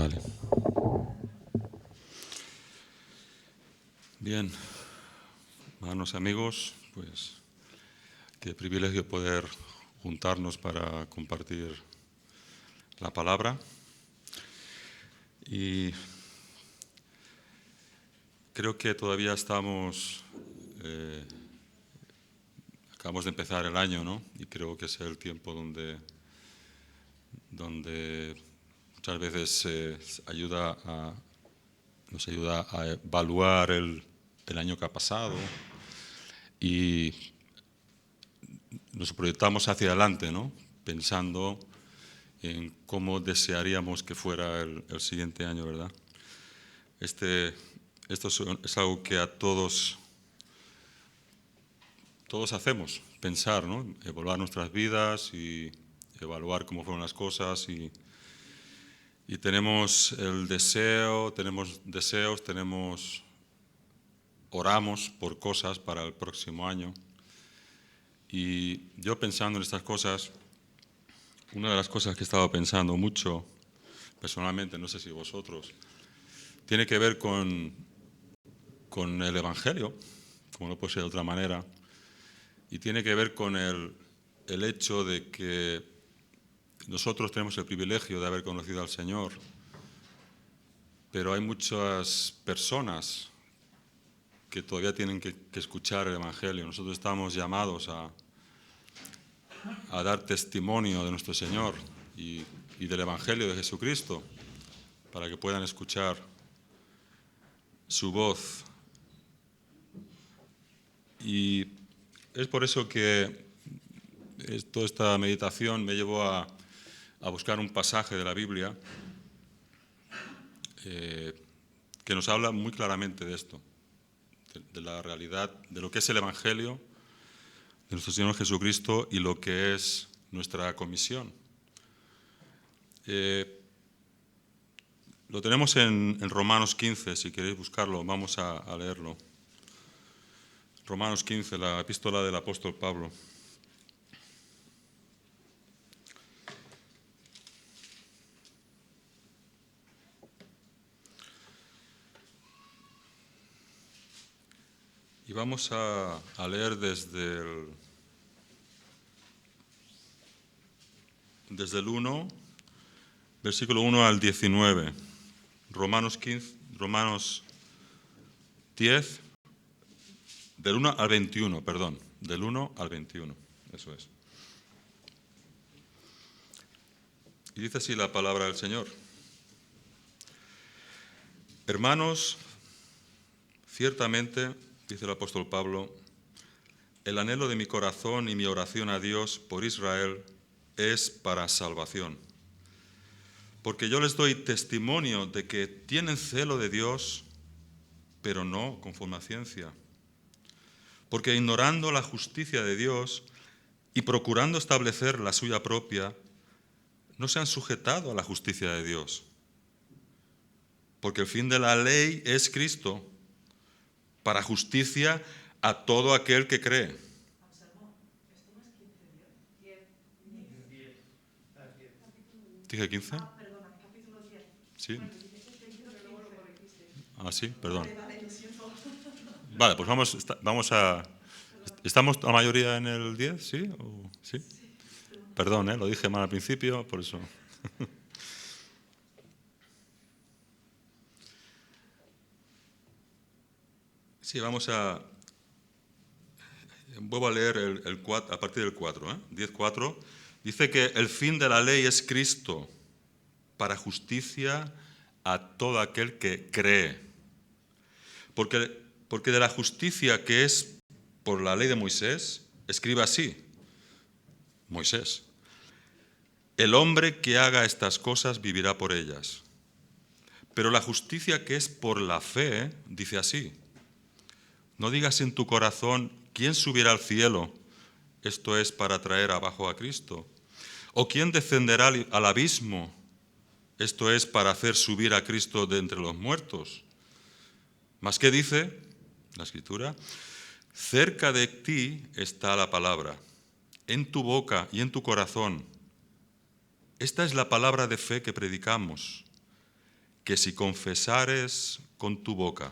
Vale. Bien, hermanos, amigos, pues qué privilegio poder juntarnos para compartir la palabra. Y creo que todavía acabamos de empezar el año, ¿no? Y creo que es el tiempo donde muchas veces nos ayuda a evaluar el año que ha pasado y nos proyectamos hacia adelante, ¿no? Pensando en cómo desearíamos que fuera el siguiente año, ¿verdad? Esto es algo que a todos hacemos, pensar, ¿no? Evaluar nuestras vidas y evaluar cómo fueron las cosas y tenemos el deseo, oramos por cosas para el próximo año. Y yo pensando en estas cosas, una de las cosas que he estado pensando mucho, personalmente, no sé si vosotros, tiene que ver con el Evangelio, como no puede ser de otra manera, y tiene que ver con el hecho de que nosotros tenemos el privilegio de haber conocido al Señor, pero hay muchas personas que todavía tienen que escuchar el Evangelio. Nosotros estamos llamados a dar testimonio de nuestro Señor y del Evangelio de Jesucristo para que puedan escuchar su voz. Y es por eso que toda esta meditación me llevó a buscar un pasaje de la Biblia que nos habla muy claramente de esto, de la realidad, de lo que es el Evangelio de nuestro Señor Jesucristo y lo que es nuestra comisión. Lo tenemos en Romanos 15, si queréis buscarlo, vamos a leerlo. Romanos 15, la epístola del apóstol Pablo. Y vamos a leer desde el 1, versículo 1 al 19. Romanos 10, del 1 al 21, perdón. Del 1 al 21, eso es. Y dice así la palabra del Señor. Hermanos, ciertamente, dice el apóstol Pablo, el anhelo de mi corazón y mi oración a Dios por Israel es para salvación. Porque yo les doy testimonio de que tienen celo de Dios, pero no conforme a ciencia. Porque ignorando la justicia de Dios y procurando establecer la suya propia, no se han sujetado a la justicia de Dios. Porque el fin de la ley es Cristo, para justicia a todo aquel que cree. ¿Dije 15? Perdona, capítulo 10. Sí. Sí, perdón. Vale, lo siento. Vale, pues vamos a... ¿Estamos la mayoría en el 10? ¿Sí? ¿Sí? Perdón, lo dije mal al principio, por eso. Sí, vuelvo a leer a partir del 4, 10:4. Dice que el fin de la ley es Cristo, para justicia a todo aquel que cree. Porque de la justicia que es por la ley de Moisés, escribe así, Moisés, el hombre que haga estas cosas vivirá por ellas. Pero la justicia que es por la fe, dice así, no digas en tu corazón, ¿quién subirá al cielo? Esto es para traer abajo a Cristo. ¿O quién descenderá al abismo? Esto es para hacer subir a Cristo de entre los muertos. ¿Mas qué dice la Escritura? Cerca de ti está la palabra, en tu boca y en tu corazón. Esta es la palabra de fe que predicamos. que si confesares con tu boca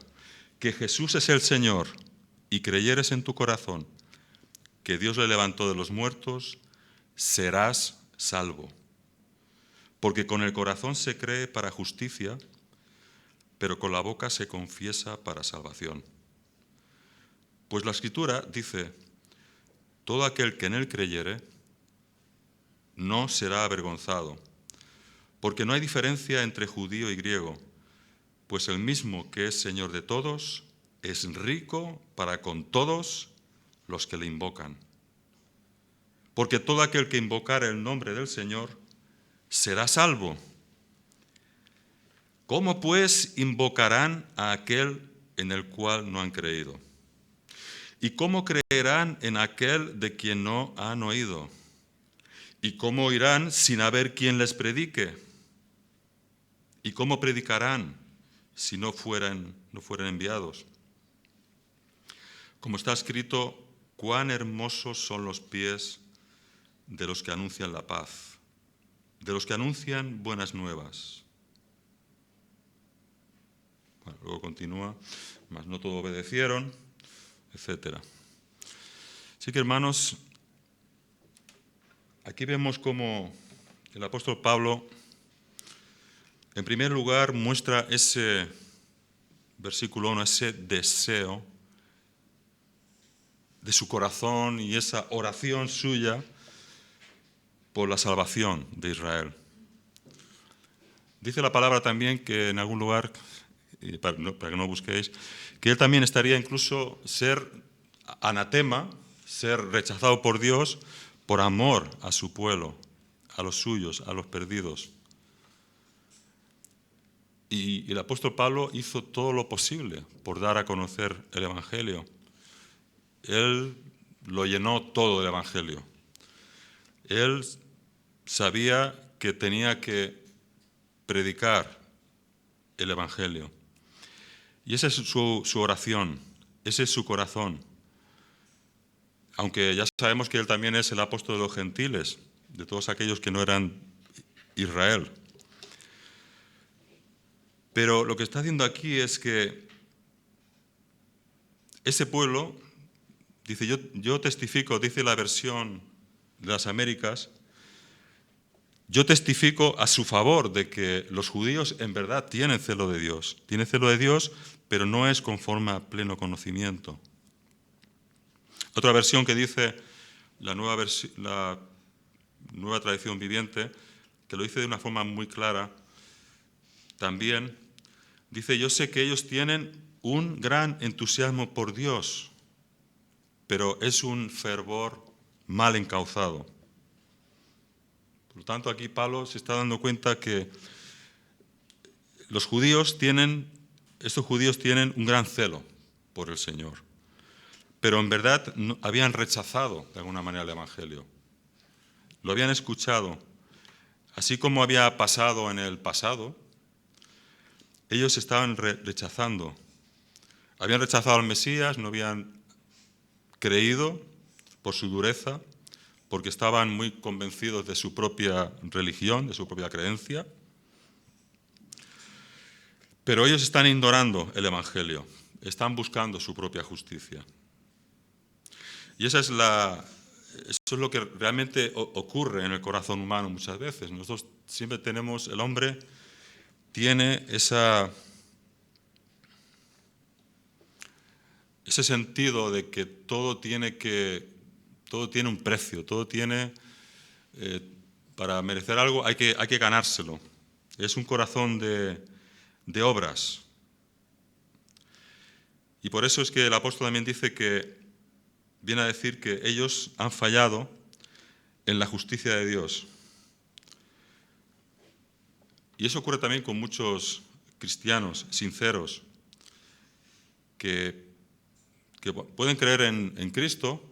que Jesús es el Señor y creyeres en tu corazón que Dios le levantó de los muertos, serás salvo. Porque con el corazón se cree para justicia, pero con la boca se confiesa para salvación. Pues la Escritura dice: todo aquel que en él creyere no será avergonzado, porque no hay diferencia entre judío y griego, pues el mismo que es Señor de todos es rico para con todos los que le invocan. Porque todo aquel que invocare el nombre del Señor será salvo. ¿Cómo pues invocarán a aquel en el cual no han creído? ¿Y cómo creerán en aquel de quien no han oído? ¿Y cómo oirán sin haber quien les predique? ¿Y cómo predicarán si no fueran enviados? Como está escrito: cuán hermosos son los pies de los que anuncian la paz, de los que anuncian buenas nuevas. Bueno, luego continúa: mas no todos obedecieron, etc. Así que, hermanos, aquí vemos cómo el apóstol Pablo, en primer lugar, muestra ese versículo 1, ese deseo de su corazón y esa oración suya por la salvación de Israel. Dice la palabra también que en algún lugar, para que no busquéis, que él también estaría incluso ser anatema, ser rechazado por Dios por amor a su pueblo, a los suyos, a los perdidos. Y el apóstol Pablo hizo todo lo posible por dar a conocer el Evangelio. Él lo llenó todo el Evangelio. Él sabía que tenía que predicar el Evangelio. Y esa es su oración, ese es su corazón. Aunque ya sabemos que él también es el apóstol de los gentiles, de todos aquellos que no eran Israel. Pero lo que está haciendo aquí es que ese pueblo, dice, yo testifico, dice la versión de las Américas, yo testifico a su favor de que los judíos en verdad tienen celo de Dios. Tienen celo de Dios, pero no es conforme a pleno conocimiento. Otra versión que dice, la nueva tradición viviente, que lo dice de una forma muy clara, también dice: yo sé que ellos tienen un gran entusiasmo por Dios, pero es un fervor mal encauzado. Por lo tanto, aquí Pablo se está dando cuenta que estos judíos tienen un gran celo por el Señor, pero en verdad habían rechazado de alguna manera el Evangelio. Lo habían escuchado, así como había pasado en el pasado. Ellos estaban rechazando. Habían rechazado al Mesías, no habían creído por su dureza, porque estaban muy convencidos de su propia religión, de su propia creencia. Pero ellos están ignorando el Evangelio, están buscando su propia justicia. Y eso es lo que realmente ocurre en el corazón humano muchas veces. Nosotros siempre tenemos, el hombre tiene ese sentido de que todo tiene un precio, todo tiene, para merecer algo hay que ganárselo. Es un corazón de obras. Y por eso es que el apóstol también dice que viene a decir que ellos han fallado en la justicia de Dios. Y eso ocurre también con muchos cristianos sinceros que pueden creer en Cristo,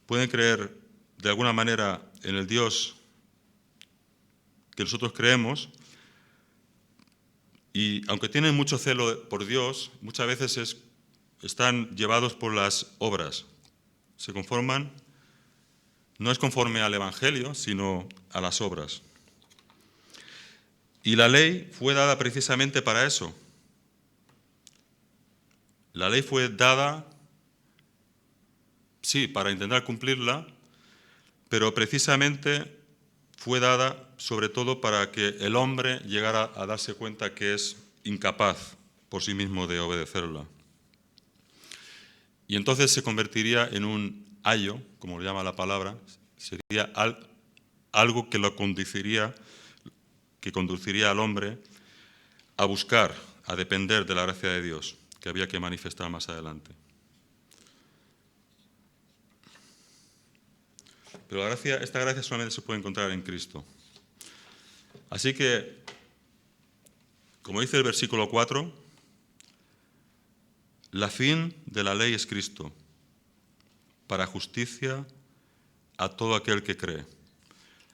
pueden creer de alguna manera en el Dios que nosotros creemos, y aunque tienen mucho celo por Dios, muchas veces están llevados por las obras. Se conforman, no es conforme al Evangelio, sino a las obras. Y la ley fue dada precisamente para eso. La ley fue dada, sí, para intentar cumplirla, pero precisamente fue dada sobre todo para que el hombre llegara a darse cuenta que es incapaz por sí mismo de obedecerla. Y entonces se convertiría en un ayo, como lo llama la palabra, sería algo que conduciría al hombre a buscar, a depender de la gracia de Dios, que había que manifestar más adelante. Pero esta gracia solamente se puede encontrar en Cristo. Así que, como dice el versículo 4, la fin de la ley es Cristo, para justicia a todo aquel que cree.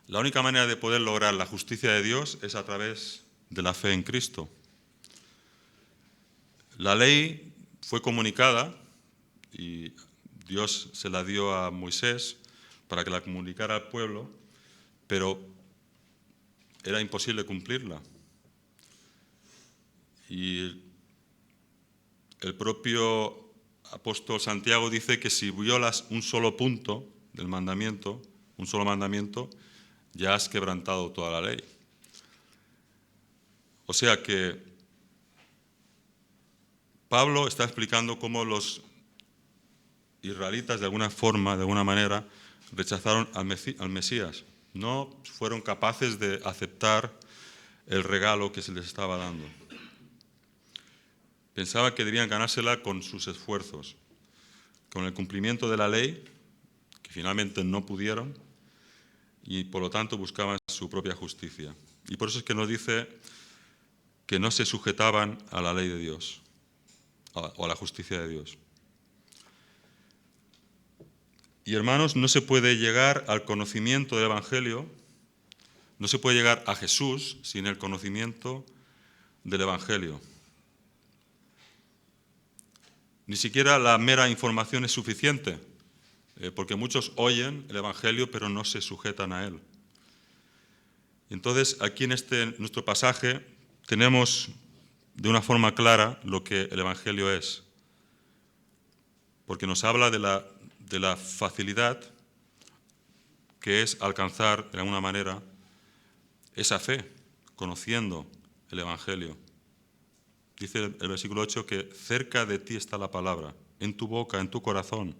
La única manera de poder lograr la justicia de Dios es a través de la fe en Cristo. La ley fue comunicada y Dios se la dio a Moisés para que la comunicara al pueblo, pero era imposible cumplirla. Y el propio apóstol Santiago dice que si violas un solo punto del mandamiento, un solo mandamiento, ya has quebrantado toda la ley. O sea que Pablo está explicando cómo los israelitas de alguna forma, de alguna manera, rechazaron al Mesías. No fueron capaces de aceptar el regalo que se les estaba dando. Pensaban que debían ganársela con sus esfuerzos, con el cumplimiento de la ley, que finalmente no pudieron, y por lo tanto buscaban su propia justicia. Y por eso es que nos dice que no se sujetaban a la ley de Dios, o a la justicia de Dios. Y hermanos, no se puede llegar al conocimiento del Evangelio, no se puede llegar a Jesús sin el conocimiento del Evangelio. Ni siquiera la mera información es suficiente, porque muchos oyen el Evangelio pero no se sujetan a él. Entonces, aquí en nuestro pasaje tenemos de una forma clara lo que el Evangelio es, porque nos habla de la facilidad que es alcanzar, de alguna manera, esa fe, conociendo el Evangelio. Dice el versículo 8 que cerca de ti está la palabra, en tu boca, en tu corazón.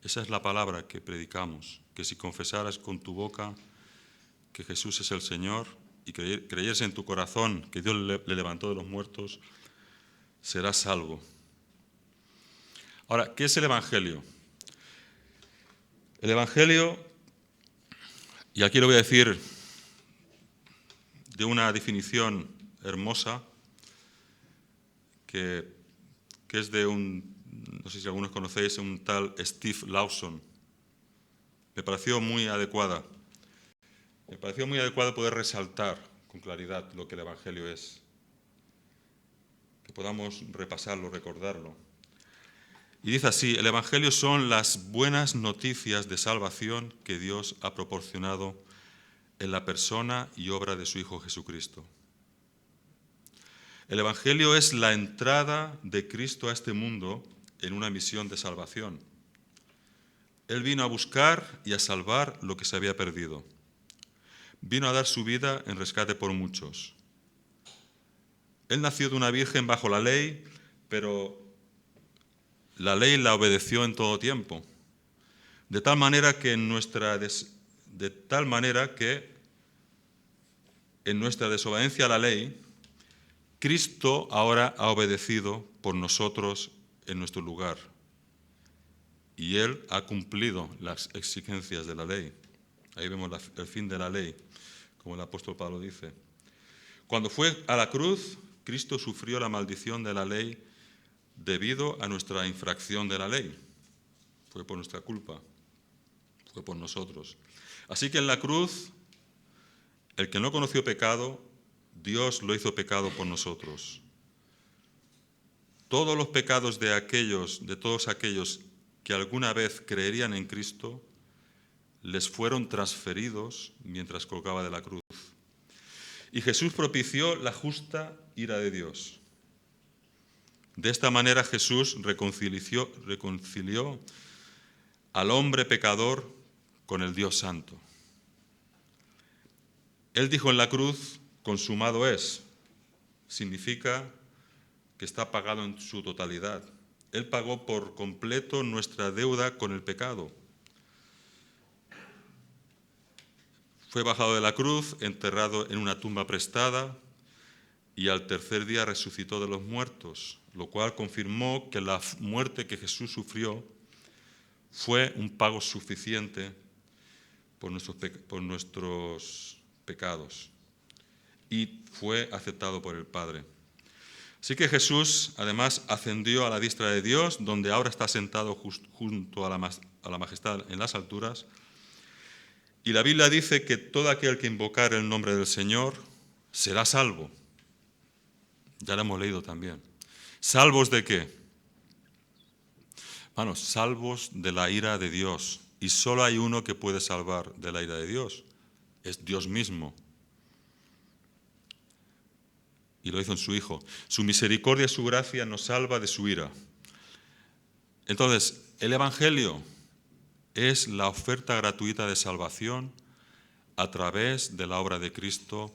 Esa es la palabra que predicamos, que si confesaras con tu boca que Jesús es el Señor y creyeres en tu corazón que Dios le levantó de los muertos, serás salvo. Ahora, ¿qué es el Evangelio? El Evangelio, y aquí lo voy a decir de una definición hermosa, que es de no sé si algunos conocéis, un tal Steve Lawson. Me pareció muy adecuada. Me pareció muy adecuado poder resaltar con claridad lo que el Evangelio es. Que podamos repasarlo, recordarlo. Y dice así: el Evangelio son las buenas noticias de salvación que Dios ha proporcionado en la persona y obra de su Hijo Jesucristo. El Evangelio es la entrada de Cristo a este mundo en una misión de salvación. Él vino a buscar y a salvar lo que se había perdido. Vino a dar su vida en rescate por muchos. Él nació de una virgen bajo la ley, pero la ley la obedeció en todo tiempo. De tal manera que en nuestra desobediencia a la ley, Cristo ahora ha obedecido por nosotros en nuestro lugar. Y Él ha cumplido las exigencias de la ley. Ahí vemos el fin de la ley, como el apóstol Pablo dice. Cuando fue a la cruz, Cristo sufrió la maldición de la ley debido a nuestra infracción de la ley. Fue por nuestra culpa, fue por nosotros. Así que en la cruz, el que no conoció pecado, Dios lo hizo pecado por nosotros. Todos los pecados de todos aquellos que alguna vez creerían en Cristo, les fueron transferidos mientras colgaba de la cruz. Y Jesús propició la justa ira de Dios. De esta manera Jesús reconcilió al hombre pecador con el Dios Santo. Él dijo en la cruz, consumado es. Significa que está pagado en su totalidad. Él pagó por completo nuestra deuda con el pecado. Fue bajado de la cruz, enterrado en una tumba prestada y al tercer día resucitó de los muertos, lo cual confirmó que la muerte que Jesús sufrió fue un pago suficiente por nuestros pecados y fue aceptado por el Padre. Así que Jesús, además, ascendió a la diestra de Dios, donde ahora está sentado junto a la majestad en las alturas. Y la Biblia dice que todo aquel que invocar el nombre del Señor será salvo. Ya lo hemos leído también. ¿Salvos de qué? Bueno, salvos de la ira de Dios. Y solo hay uno que puede salvar de la ira de Dios. Es Dios mismo. Y lo hizo en su Hijo. Su misericordia y su gracia nos salva de su ira. Entonces, el Evangelio es la oferta gratuita de salvación a través de la obra de Cristo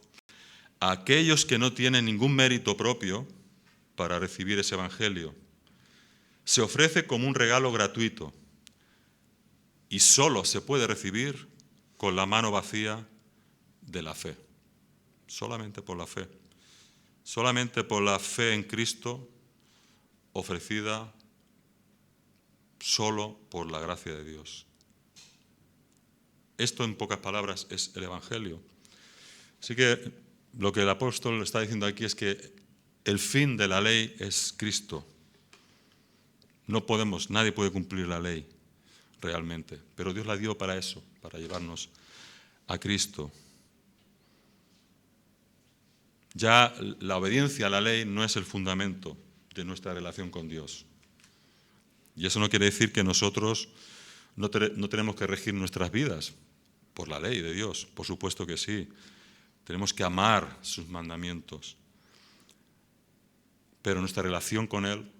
a aquellos que no tienen ningún mérito propio para recibir ese Evangelio. Se ofrece como un regalo gratuito y solo se puede recibir con la mano vacía de la fe. Solamente por la fe. Solamente por la fe en Cristo ofrecida solo por la gracia de Dios. Esto, en pocas palabras, es el Evangelio. Así que lo que el apóstol está diciendo aquí es que el fin de la ley es Cristo. Nadie puede cumplir la ley realmente, pero Dios la dio para eso, para llevarnos a Cristo. Ya la obediencia a la ley no es el fundamento de nuestra relación con Dios. Y eso no quiere decir que nosotros no tenemos que regir nuestras vidas por la ley de Dios. Por supuesto que sí. Tenemos que amar sus mandamientos. Pero nuestra relación con Él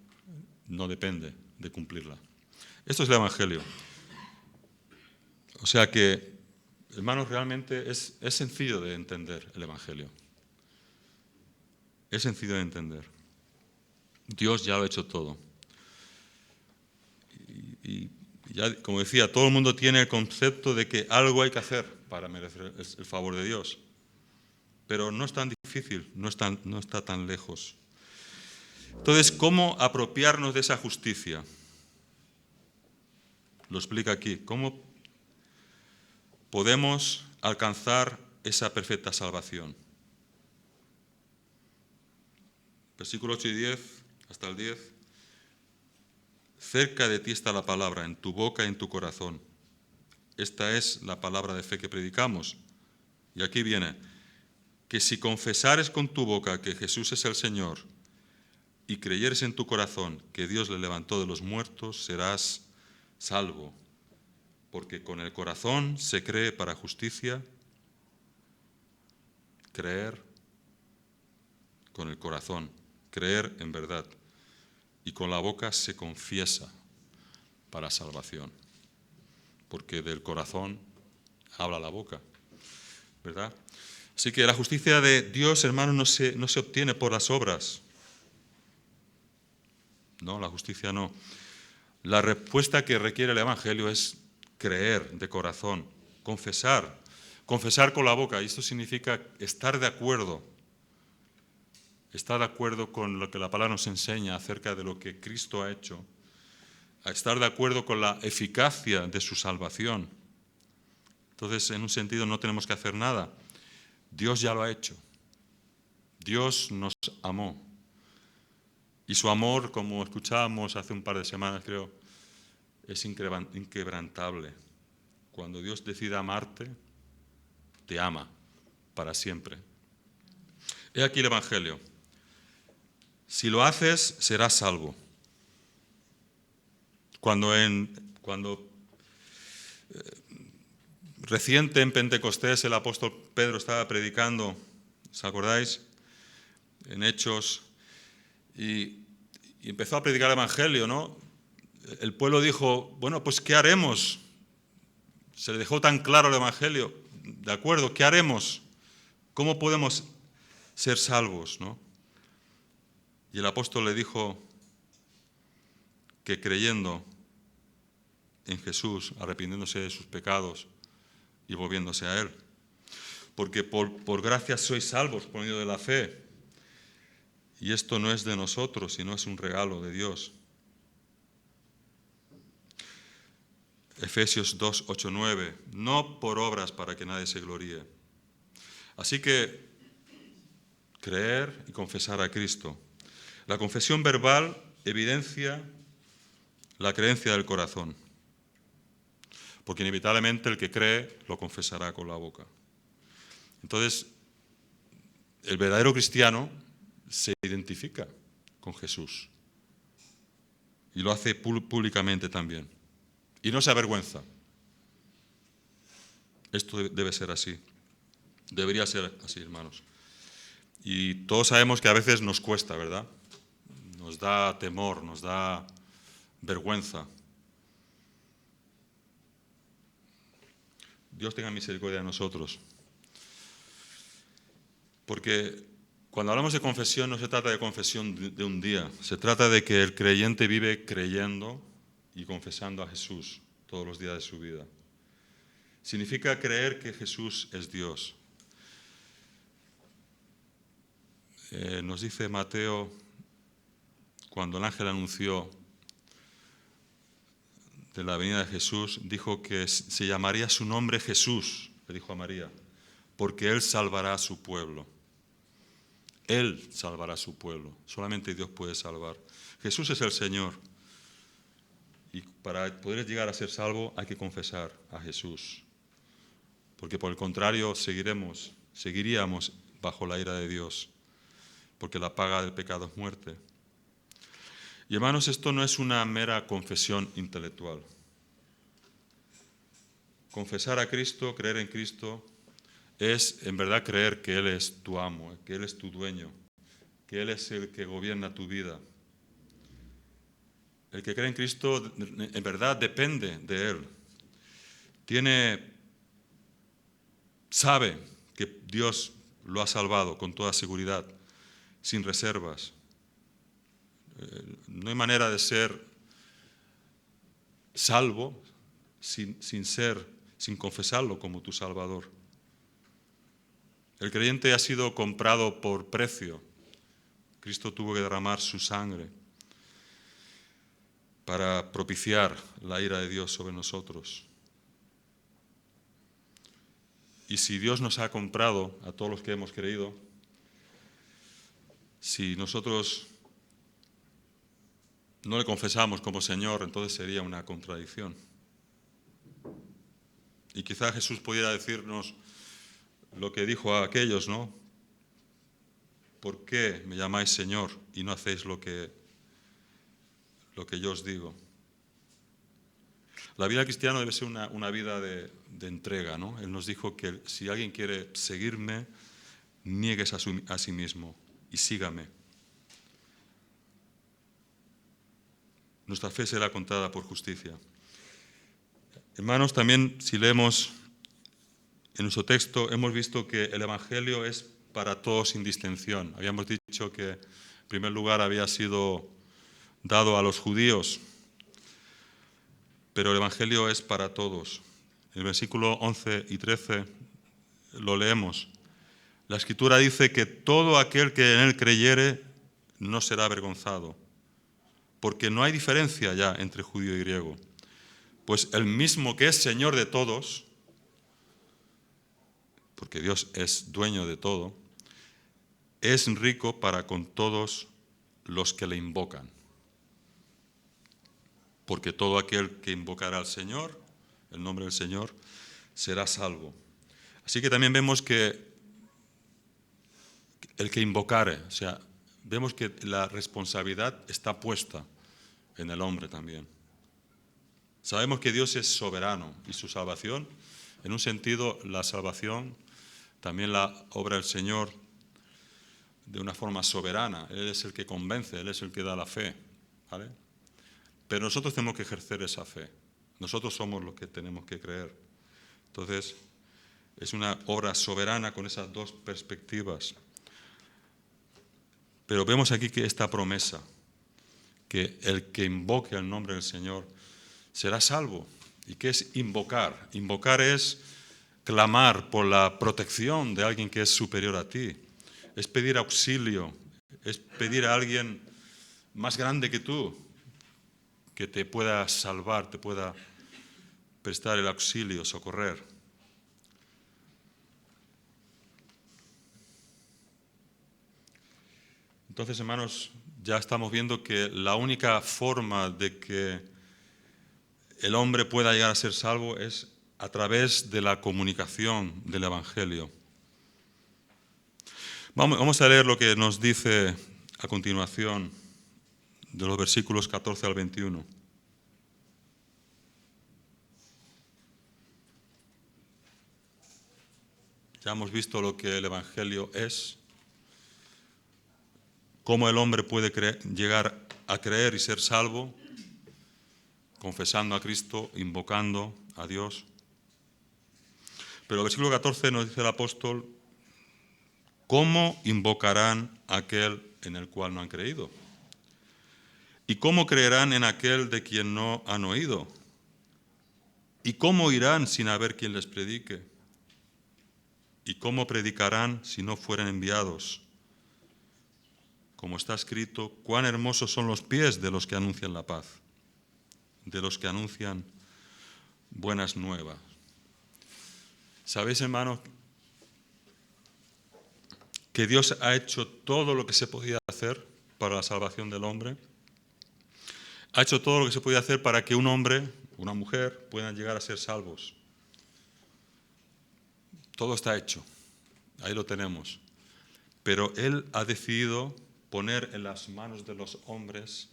no depende de cumplirla. Esto es el Evangelio. O sea que, hermanos, realmente es sencillo de entender el Evangelio. Es sencillo de entender. Dios ya lo ha hecho todo. Y ya, como decía, todo el mundo tiene el concepto de que algo hay que hacer para merecer el favor de Dios. Pero no es tan difícil, no está tan lejos. Entonces, ¿cómo apropiarnos de esa justicia? Lo explica aquí. ¿Cómo podemos alcanzar esa perfecta salvación? Versículos 8 y 10, hasta el 10. Cerca de ti está la palabra, en tu boca y en tu corazón. Esta es la palabra de fe que predicamos. Y aquí viene, que si confesares con tu boca que Jesús es el Señor y creyeres en tu corazón que Dios le levantó de los muertos, serás salvo. Porque con el corazón se cree para justicia, creer con el corazón, creer en verdad. Y con la boca se confiesa para salvación. Porque del corazón habla la boca, ¿verdad? Así que la justicia de Dios, hermanos, no se obtiene por las obras. No, la justicia no. La respuesta que requiere el Evangelio es creer de corazón, confesar con la boca. Y esto significa estar de acuerdo con lo que la palabra nos enseña acerca de lo que Cristo ha hecho, a estar de acuerdo con la eficacia de su salvación. Entonces, en un sentido, no tenemos que hacer nada. Dios ya lo ha hecho. Dios nos amó. Y su amor, como escuchábamos hace un par de semanas, creo, es inquebrantable. Cuando Dios decide amarte, te ama para siempre. He aquí el Evangelio. Si lo haces, serás salvo. Cuando reciente en Pentecostés el apóstol Pedro estaba predicando ¿os acordáis? En Hechos, y empezó a predicar el Evangelio, ¿no? El pueblo dijo, bueno, pues ¿qué haremos? Se le dejó tan claro el Evangelio, ¿de acuerdo? ¿Qué haremos? ¿Cómo podemos ser salvos, no? Y el apóstol le dijo que creyendo en Jesús, arrepintiéndose de sus pecados y volviéndose a Él. Porque por gracia sois salvos por medio de la fe. Y esto no es de nosotros, sino es un regalo de Dios. Efesios 2, 8, 9. No por obras para que nadie se gloríe. Así que creer y confesar a Cristo. La confesión verbal evidencia la creencia del corazón. Porque inevitablemente el que cree lo confesará con la boca. Entonces, el verdadero cristiano se identifica con Jesús y lo hace públicamente también. Y no se avergüenza. Esto debe ser así. Debería ser así, hermanos. Y todos sabemos que a veces nos cuesta, ¿verdad? Nos da temor, nos da vergüenza. Dios tenga misericordia de nosotros. Porque cuando hablamos de confesión no se trata de confesión de un día, se trata de que el creyente vive creyendo y confesando a Jesús todos los días de su vida. Significa creer que Jesús es Dios. Nos dice Mateo, cuando el ángel anunció de la venida de Jesús, dijo que se llamaría su nombre Jesús, le dijo a María, porque Él salvará a su pueblo. Él salvará a su pueblo. Solamente Dios puede salvar. Jesús es el Señor. Y para poder llegar a ser salvo hay que confesar a Jesús. Porque por el contrario seguiríamos bajo la ira de Dios. Porque la paga del pecado es muerte. Y hermanos, esto no es una mera confesión intelectual. Confesar a Cristo, creer en Cristo, es en verdad creer que Él es tu amo, que Él es tu dueño, que Él es el que gobierna tu vida. El que cree en Cristo en verdad depende de Él. Sabe que Dios lo ha salvado con toda seguridad, sin reservas. No hay manera de ser salvo sin confesarlo como tu Salvador. El creyente ha sido comprado por precio. Cristo tuvo que derramar su sangre para propiciar la ira de Dios sobre nosotros. Y si Dios nos ha comprado a todos los que hemos creído, si nosotros no le confesamos como Señor, entonces sería una contradicción. Y quizá Jesús pudiera decirnos lo que dijo a aquellos, ¿no? ¿Por qué me llamáis Señor y no hacéis lo que yo os digo? La vida cristiana debe ser una vida de entrega, ¿no? Él nos dijo que si alguien quiere seguirme, niegues a sí mismo y sígame. Nuestra fe será contada por justicia. Hermanos, también si leemos en nuestro texto, hemos visto que el Evangelio es para todos sin distinción. Habíamos dicho que en primer lugar había sido dado a los judíos, pero el Evangelio es para todos. En el versículo 11 y 13 lo leemos. La Escritura dice que todo aquel que en él creyere no será avergonzado, porque no hay diferencia ya entre judío y griego, pues el mismo que es Señor de todos, porque Dios es dueño de todo, es rico para con todos los que le invocan. Porque todo aquel que invocará al Señor, el nombre del Señor, será salvo. Así que también vemos que el que invocare, o sea, vemos que la responsabilidad está puesta en el hombre también. Sabemos que Dios es soberano y su salvación, en un sentido, la salvación, también la obra del Señor, de una forma soberana. Él es el que convence, Él es el que da la fe, ¿vale? Pero nosotros tenemos que ejercer esa fe. Nosotros somos los que tenemos que creer. Entonces, es una obra soberana con esas dos perspectivas. Pero vemos aquí que esta promesa, que el que invoque el nombre del Señor será salvo. ¿Y qué es invocar? Invocar es clamar por la protección de alguien que es superior a ti. Es pedir auxilio, es pedir a alguien más grande que tú, que te pueda salvar, te pueda prestar el auxilio, socorrer. Entonces, hermanos, ya estamos viendo que la única forma de que el hombre pueda llegar a ser salvo es a través de la comunicación del Evangelio. Vamos a leer lo que nos dice a continuación de los versículos 14 al 21. Ya hemos visto lo que el Evangelio es, cómo el hombre puede llegar a creer y ser salvo, confesando a Cristo, invocando a Dios. Pero el versículo 14 nos dice el apóstol, ¿cómo invocarán a aquel en el cual no han creído? ¿Y cómo creerán en aquel de quien no han oído? ¿Y cómo irán sin haber quien les predique? ¿Y cómo predicarán si no fueren enviados? Como está escrito, cuán hermosos son los pies de los que anuncian la paz, de los que anuncian buenas nuevas. ¿Sabéis, hermanos, que Dios ha hecho todo lo que se podía hacer para la salvación del hombre? Ha hecho todo lo que se podía hacer para que un hombre, una mujer, puedan llegar a ser salvos. Todo está hecho, ahí lo tenemos. Pero Él ha decidido poner en las manos de los hombres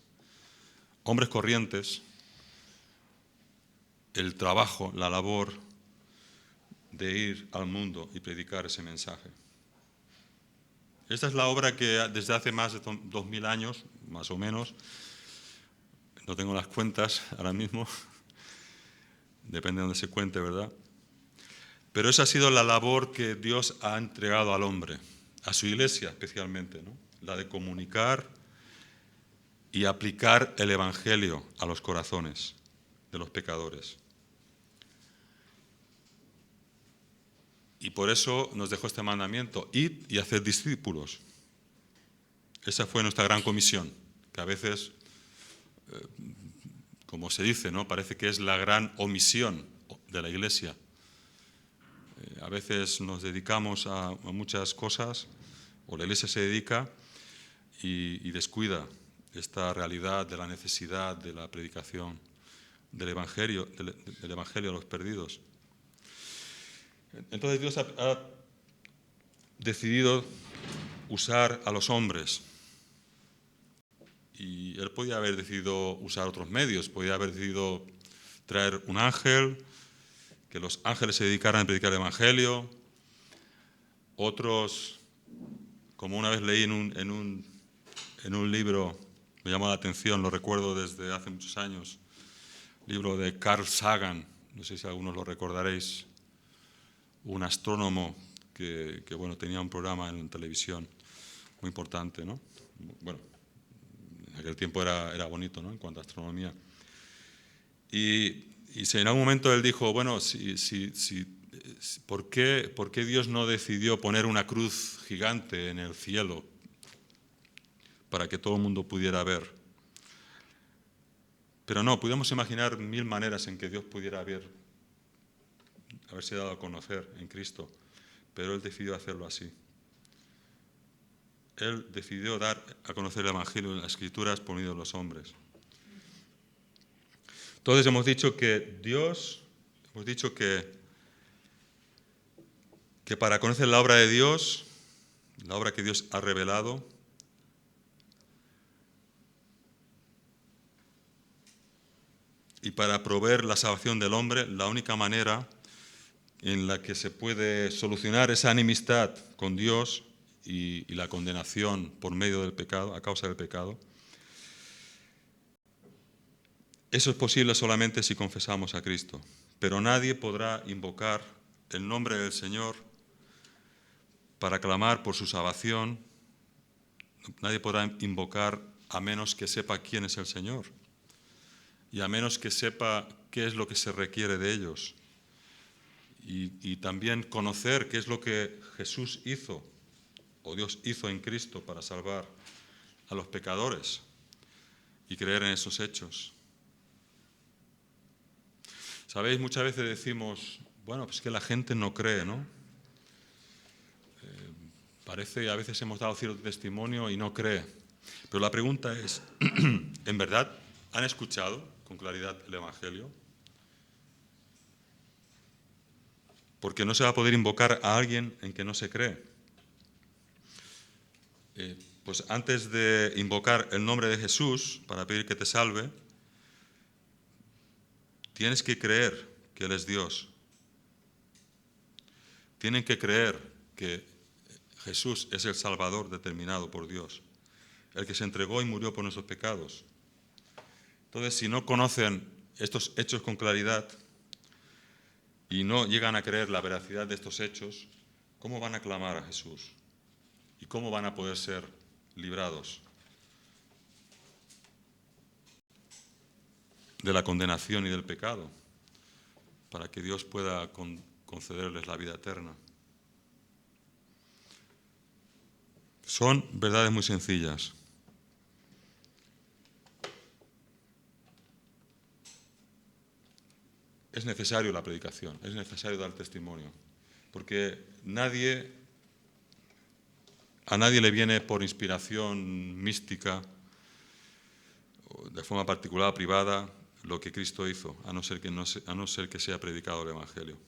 corrientes, el trabajo, la labor de ir al mundo y predicar ese mensaje. Esta es la obra que desde hace más de 2000 años, más o menos, no tengo las cuentas ahora mismo, depende de dónde se cuente, ¿verdad? Pero esa ha sido la labor que Dios ha entregado al hombre, a su iglesia especialmente, ¿no? La de comunicar y aplicar el Evangelio a los corazones de los pecadores. Y por eso nos dejó este mandamiento, id y haced discípulos. Esa fue nuestra gran comisión, que a veces, como se dice, ¿no? Parece que es la gran omisión de la iglesia. A veces nos dedicamos a muchas cosas, o la iglesia se dedica y descuida esta realidad de la necesidad de la predicación del Evangelio a los perdidos. Entonces Dios ha decidido usar a los hombres. Y Él podía haber decidido usar otros medios, podía haber decidido traer un ángel, que los ángeles se dedicaran a predicar el Evangelio. Otros, como una vez leí en un libro, me llamó la atención, lo recuerdo desde hace muchos años, libro de Carl Sagan, no sé si algunos lo recordaréis, un astrónomo que tenía un programa en televisión muy importante, ¿no? Bueno, en aquel tiempo era bonito, ¿no? En cuanto a astronomía. Y en algún momento él dijo, bueno, ¿por qué Dios no decidió poner una cruz gigante en el cielo para que todo el mundo pudiera ver? Pero no, podemos imaginar 1000 maneras en que Dios pudiera haberse dado a conocer en Cristo, pero Él decidió hacerlo así. Él decidió dar a conocer el Evangelio en las Escrituras por medio de los hombres. Entonces hemos dicho que para conocer la obra de Dios, la obra que Dios ha revelado, y para proveer la salvación del hombre, la única manera en la que se puede solucionar esa enemistad con Dios y la condenación por medio del pecado, a causa del pecado. Eso es posible solamente si confesamos a Cristo. Pero nadie podrá invocar el nombre del Señor para clamar por su salvación. Nadie podrá invocar a menos que sepa quién es el Señor y a menos que sepa qué es lo que se requiere de ellos y también conocer qué es lo que Jesús hizo o Dios hizo en Cristo para salvar a los pecadores y creer en esos hechos. Sabéis, muchas veces decimos, bueno, pues que la gente no cree, ¿no? Parece, a veces hemos dado cierto testimonio y no cree. Pero la pregunta es, ¿en verdad han escuchado con claridad el Evangelio? Porque no se va a poder invocar a alguien en que no se cree. Pues antes de invocar el nombre de Jesús para pedir que te salve, tienes que creer que Él es Dios. Tienen que creer que Jesús es el Salvador determinado por Dios, el que se entregó y murió por nuestros pecados. Entonces, si no conocen estos hechos con claridad y no llegan a creer la veracidad de estos hechos, ¿cómo van a clamar a Jesús? ¿Y cómo van a poder ser librados de la condenación y del pecado para que Dios pueda concederles la vida eterna? Son verdades muy sencillas. Es necesario la predicación, es necesario dar testimonio, porque a nadie le viene por inspiración mística, de forma particular o privada, lo que Cristo hizo, a no ser que sea predicado el Evangelio.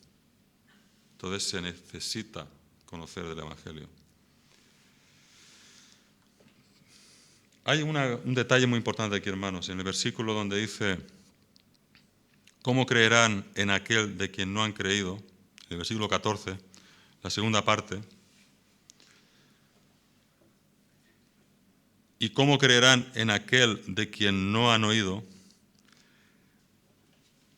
Entonces se necesita conocer del Evangelio. Hay un detalle muy importante aquí, hermanos, en el versículo donde dice, ¿cómo creerán en aquel de quien no han creído? En el versículo 14, la segunda parte. ¿Y cómo creerán en aquel de quien no han oído?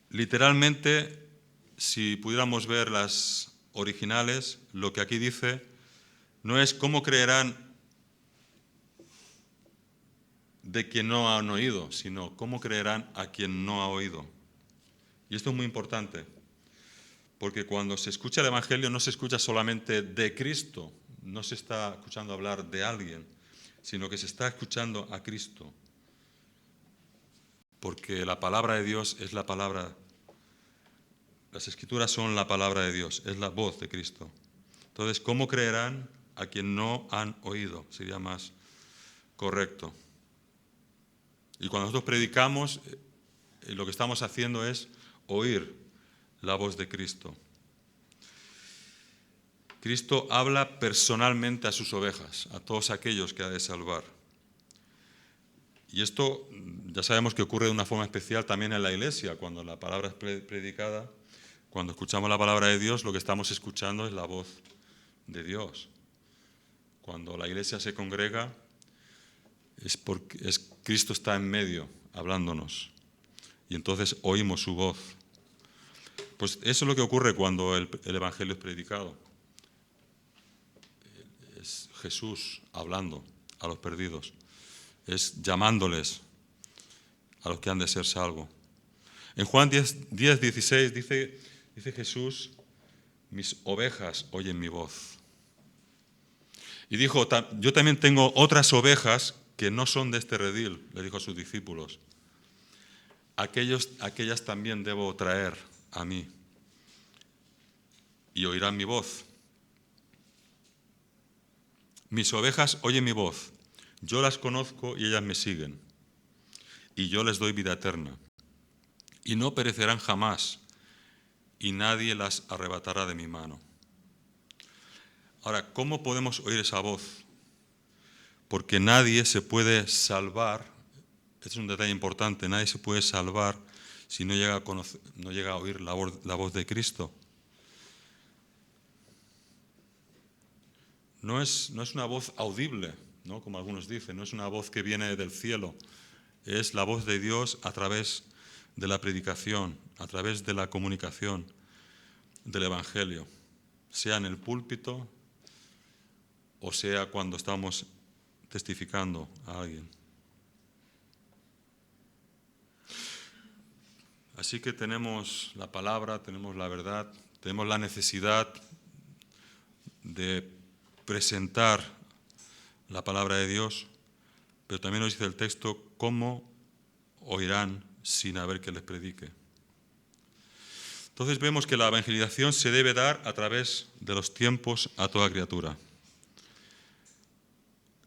Literalmente, si pudiéramos ver las originales, lo que aquí dice no es cómo creerán de quien no han oído, sino cómo creerán a quien no ha oído. Y esto es muy importante, porque cuando se escucha el Evangelio no se escucha solamente de Cristo, no se está escuchando hablar de alguien, sino que se está escuchando a Cristo. Porque la palabra de Dios es la palabra, las Escrituras son la palabra de Dios, es la voz de Cristo. Entonces, ¿cómo creerán a quien no han oído? Sería más correcto. Y cuando nosotros predicamos, lo que estamos haciendo es oír la voz de Cristo. Cristo habla personalmente a sus ovejas, a todos aquellos que ha de salvar. Y esto ya sabemos que ocurre de una forma especial también en la iglesia, cuando la palabra es predicada, cuando escuchamos la palabra de Dios, lo que estamos escuchando es la voz de Dios. Cuando la iglesia se congrega, es porque Cristo está en medio, hablándonos, y entonces oímos su voz. Pues eso es lo que ocurre cuando el Evangelio es predicado. Es Jesús hablando a los perdidos, es llamándoles a los que han de ser salvos. En Juan 10:16 dice Jesús, mis ovejas oyen mi voz. Y dijo, yo también tengo otras ovejas que no son de este redil, le dijo a sus discípulos. Aquellas también debo traer a mí y oirán mi voz. Mis ovejas oyen mi voz, yo las conozco y ellas me siguen, y yo les doy vida eterna, y no perecerán jamás, y nadie las arrebatará de mi mano. Ahora, ¿cómo podemos oír esa voz? Porque nadie se puede salvar, este es un detalle importante, nadie se puede salvar si no llega a oír la voz de Cristo. no es una voz audible, ¿no? Como algunos dicen, no es una voz que viene del cielo, es la voz de Dios a través de la predicación, a través de la comunicación del Evangelio, sea en el púlpito o sea cuando estamos testificando a alguien. Así que tenemos la palabra, tenemos la verdad, tenemos la necesidad de presentar la palabra de Dios, pero también nos dice el texto, ¿cómo oirán sin haber que les predique? Entonces vemos que la evangelización se debe dar a través de los tiempos a toda criatura.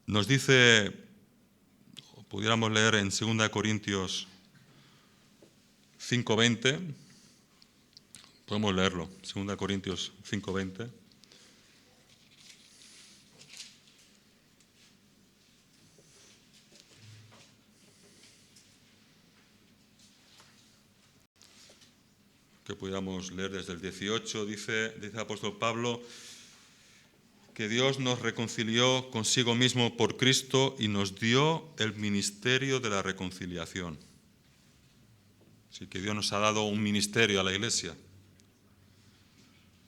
Nos dice, pudiéramos leer en 2 Corintios 5:20, podemos leerlo, 2 Corintios 5:20. Que pudiéramos leer desde el 18, dice el apóstol Pablo, que Dios nos reconcilió consigo mismo por Cristo y nos dio el ministerio de la reconciliación. Así que Dios nos ha dado un ministerio a la Iglesia,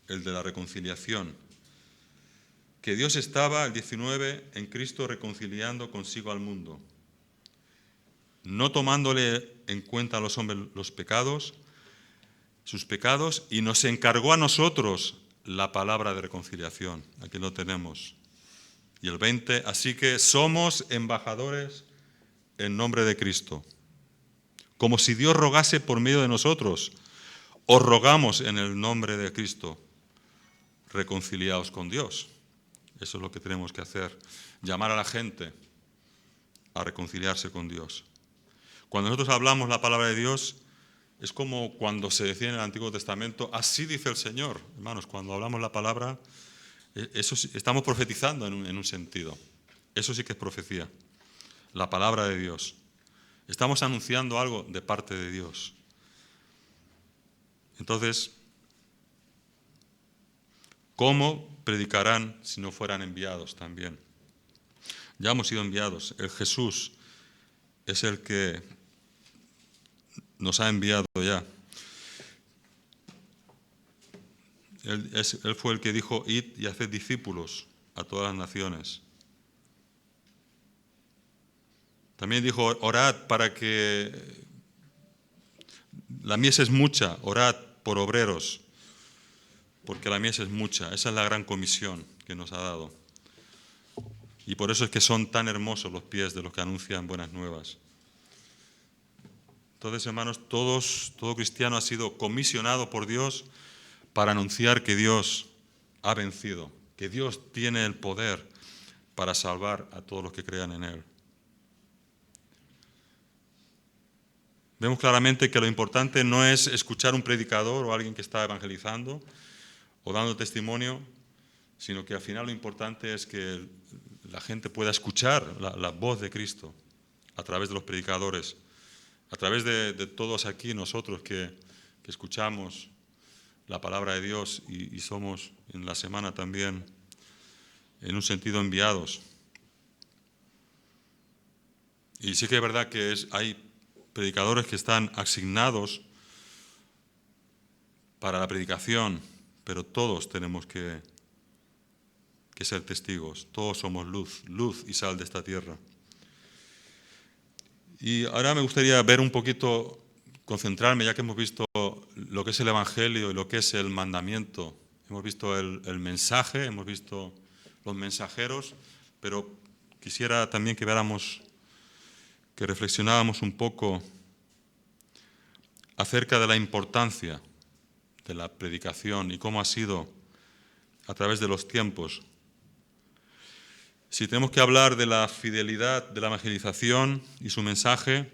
el de la reconciliación. Que Dios estaba, el 19, en Cristo reconciliando consigo al mundo, no tomándole en cuenta a los hombres sus pecados, y nos encargó a nosotros la palabra de reconciliación. Aquí lo tenemos. Y el 20, así que somos embajadores en nombre de Cristo. Como si Dios rogase por medio de nosotros, os rogamos en el nombre de Cristo, reconciliaos con Dios. Eso es lo que tenemos que hacer, llamar a la gente a reconciliarse con Dios. Cuando nosotros hablamos la palabra de Dios, es como cuando se decía en el Antiguo Testamento, así dice el Señor. Hermanos, cuando hablamos la palabra, eso estamos profetizando en un sentido. Eso sí que es profecía, la palabra de Dios. Estamos anunciando algo de parte de Dios. Entonces, ¿cómo predicarán si no fueran enviados también? Ya hemos sido enviados. El Jesús es el que nos ha enviado ya. Él fue el que dijo, id y haced discípulos a todas las naciones. También dijo, orad para que la mies es mucha, orad por obreros, porque la mies es mucha. Esa es la gran comisión que nos ha dado. Y por eso es que son tan hermosos los pies de los que anuncian buenas nuevas. Entonces, hermanos, todo cristiano ha sido comisionado por Dios para anunciar que Dios ha vencido, que Dios tiene el poder para salvar a todos los que crean en Él. Vemos claramente que lo importante no es escuchar un predicador o alguien que está evangelizando o dando testimonio, sino que al final lo importante es que la gente pueda escuchar la voz de Cristo a través de los predicadores, a través de todos aquí nosotros que escuchamos la palabra de Dios y somos en la semana también, en un sentido, enviados. Y sí que es verdad que hay predicadores que están asignados para la predicación, pero todos tenemos que ser testigos. Todos somos luz y sal de esta tierra. Y ahora me gustaría ver un poquito, concentrarme, ya que hemos visto lo que es el Evangelio y lo que es el mandamiento. Hemos visto el mensaje, hemos visto los mensajeros, pero quisiera también que viéramos, que reflexionáramos un poco acerca de la importancia de la predicación y cómo ha sido a través de los tiempos. Si tenemos que hablar de la fidelidad de la evangelización y su mensaje,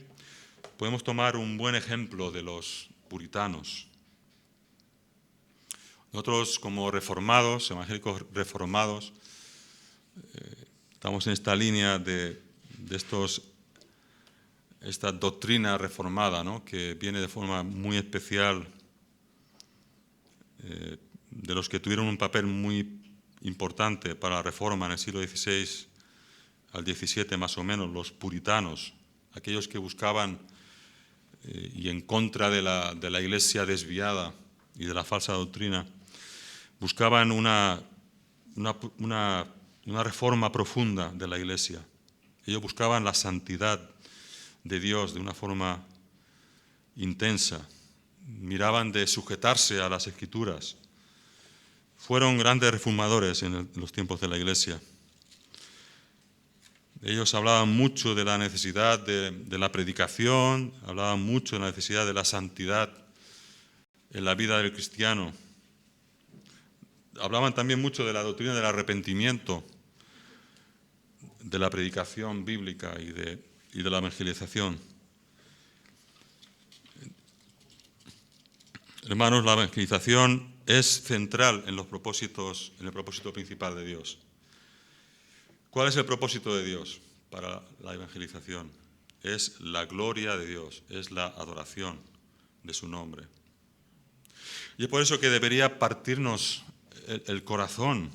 podemos tomar un buen ejemplo de los puritanos. Nosotros, como reformados, evangélicos reformados, estamos en esta línea de esta doctrina reformada, ¿no?, que viene de forma muy especial de los que tuvieron un papel muy importante para la Reforma en el siglo XVI al XVII más o menos, los puritanos, aquellos que buscaban y en contra de la Iglesia desviada y de la falsa doctrina, buscaban una reforma profunda de la Iglesia. Ellos buscaban la santidad de Dios de una forma intensa. Miraban de sujetarse a las Escrituras. Fueron grandes reformadores en los tiempos de la Iglesia. Ellos hablaban mucho de la necesidad de la predicación, hablaban mucho de la necesidad de la santidad en la vida del cristiano. Hablaban también mucho de la doctrina del arrepentimiento, de la predicación bíblica y de la evangelización. Hermanos, la evangelización es central en el propósito principal de Dios. ¿Cuál es el propósito de Dios para la evangelización? Es la gloria de Dios, es la adoración de su nombre. Y es por eso que debería partirnos el corazón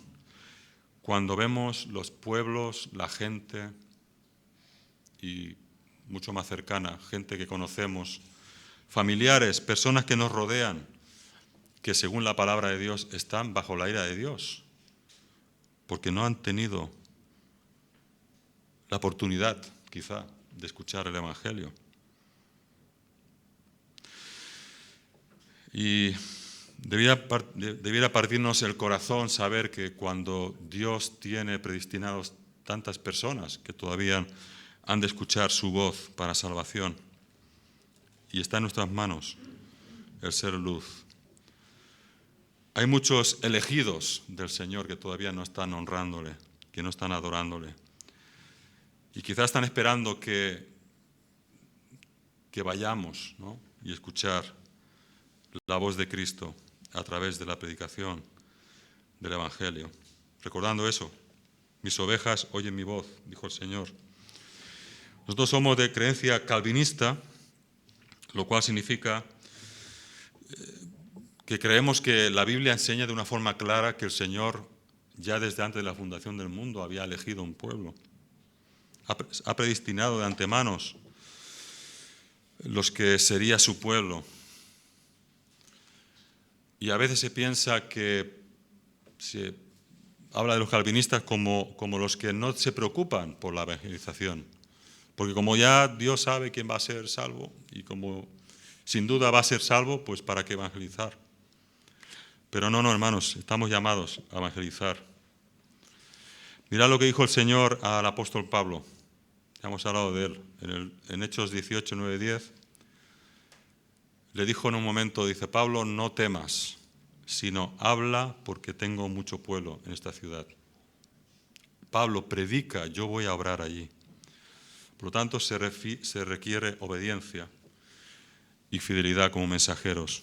cuando vemos los pueblos, la gente, y mucho más cercana, gente que conocemos, familiares, personas que nos rodean, que según la palabra de Dios están bajo la ira de Dios, porque no han tenido la oportunidad, quizá, de escuchar el Evangelio. Y debiera partirnos el corazón saber que cuando Dios tiene predestinados tantas personas que todavía han de escuchar su voz para salvación, y está en nuestras manos el ser luz. Hay muchos elegidos del Señor que todavía no están honrándole, que no están adorándole. Y quizás están esperando que vayamos, ¿no?, y escuchar la voz de Cristo a través de la predicación del Evangelio. Recordando eso, mis ovejas oyen mi voz, dijo el Señor. Nosotros somos de creencia calvinista, lo cual significa que creemos que la Biblia enseña de una forma clara que el Señor, ya desde antes de la fundación del mundo, había elegido un pueblo. Ha predestinado de antemano los que sería su pueblo. Y a veces se piensa que se habla de los calvinistas como los que no se preocupan por la evangelización. Porque como ya Dios sabe quién va a ser salvo, y como sin duda va a ser salvo, pues ¿para qué evangelizar? Pero no, hermanos, estamos llamados a evangelizar. Mirad lo que dijo el Señor al apóstol Pablo. Ya hemos hablado de él. En Hechos 18, 9, 10, le dijo en un momento, dice, Pablo, no temas, sino habla porque tengo mucho pueblo en esta ciudad. Pablo, predica, yo voy a obrar allí. Por lo tanto, se requiere obediencia y fidelidad como mensajeros.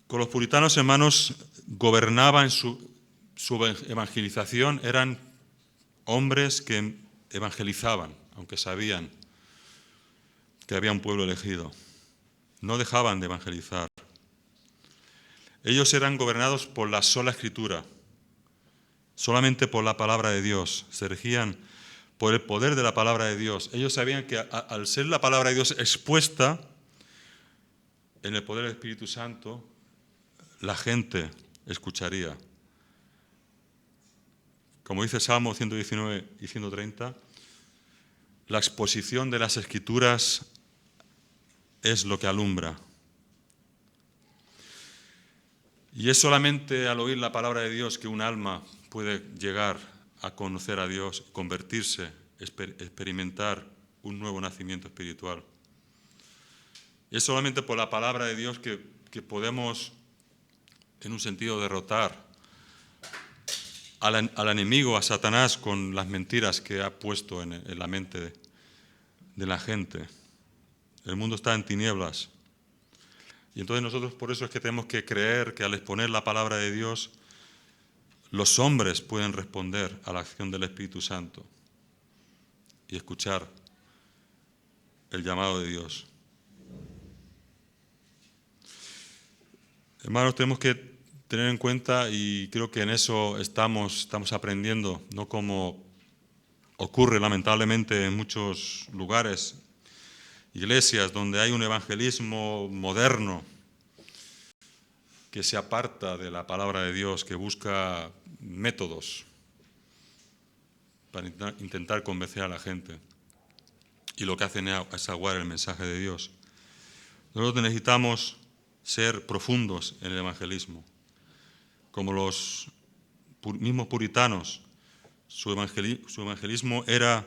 Con los puritanos, hermanos, gobernaban su evangelización, eran hombres que evangelizaban, aunque sabían que había un pueblo elegido. No dejaban de evangelizar. Ellos eran gobernados por la sola Escritura, solamente por la palabra de Dios. Se regían por el poder de la palabra de Dios. Ellos sabían que al ser la palabra de Dios expuesta en el poder del Espíritu Santo, la gente escucharía. Como dice Salmo 119 y 130, la exposición de las Escrituras es lo que alumbra. Y es solamente al oír la palabra de Dios que un alma puede llegar a conocer a Dios, convertirse, experimentar un nuevo nacimiento espiritual. Y es solamente por la palabra de Dios que podemos, en un sentido, derrotar al enemigo, a Satanás, con las mentiras que ha puesto en la mente de la gente. El mundo está en tinieblas. Y entonces nosotros por eso es que tenemos que creer que al exponer la palabra de Dios, los hombres pueden responder a la acción del Espíritu Santo y escuchar el llamado de Dios. Hermanos, tenemos que tener en cuenta, y creo que en eso estamos aprendiendo, no como ocurre lamentablemente en muchos lugares, iglesias donde hay un evangelismo moderno que se aparta de la palabra de Dios, que busca métodos para intentar convencer a la gente. Y lo que hacen es aguar el mensaje de Dios. Nosotros necesitamos ser profundos en el evangelismo. Como los mismos puritanos, su evangelismo era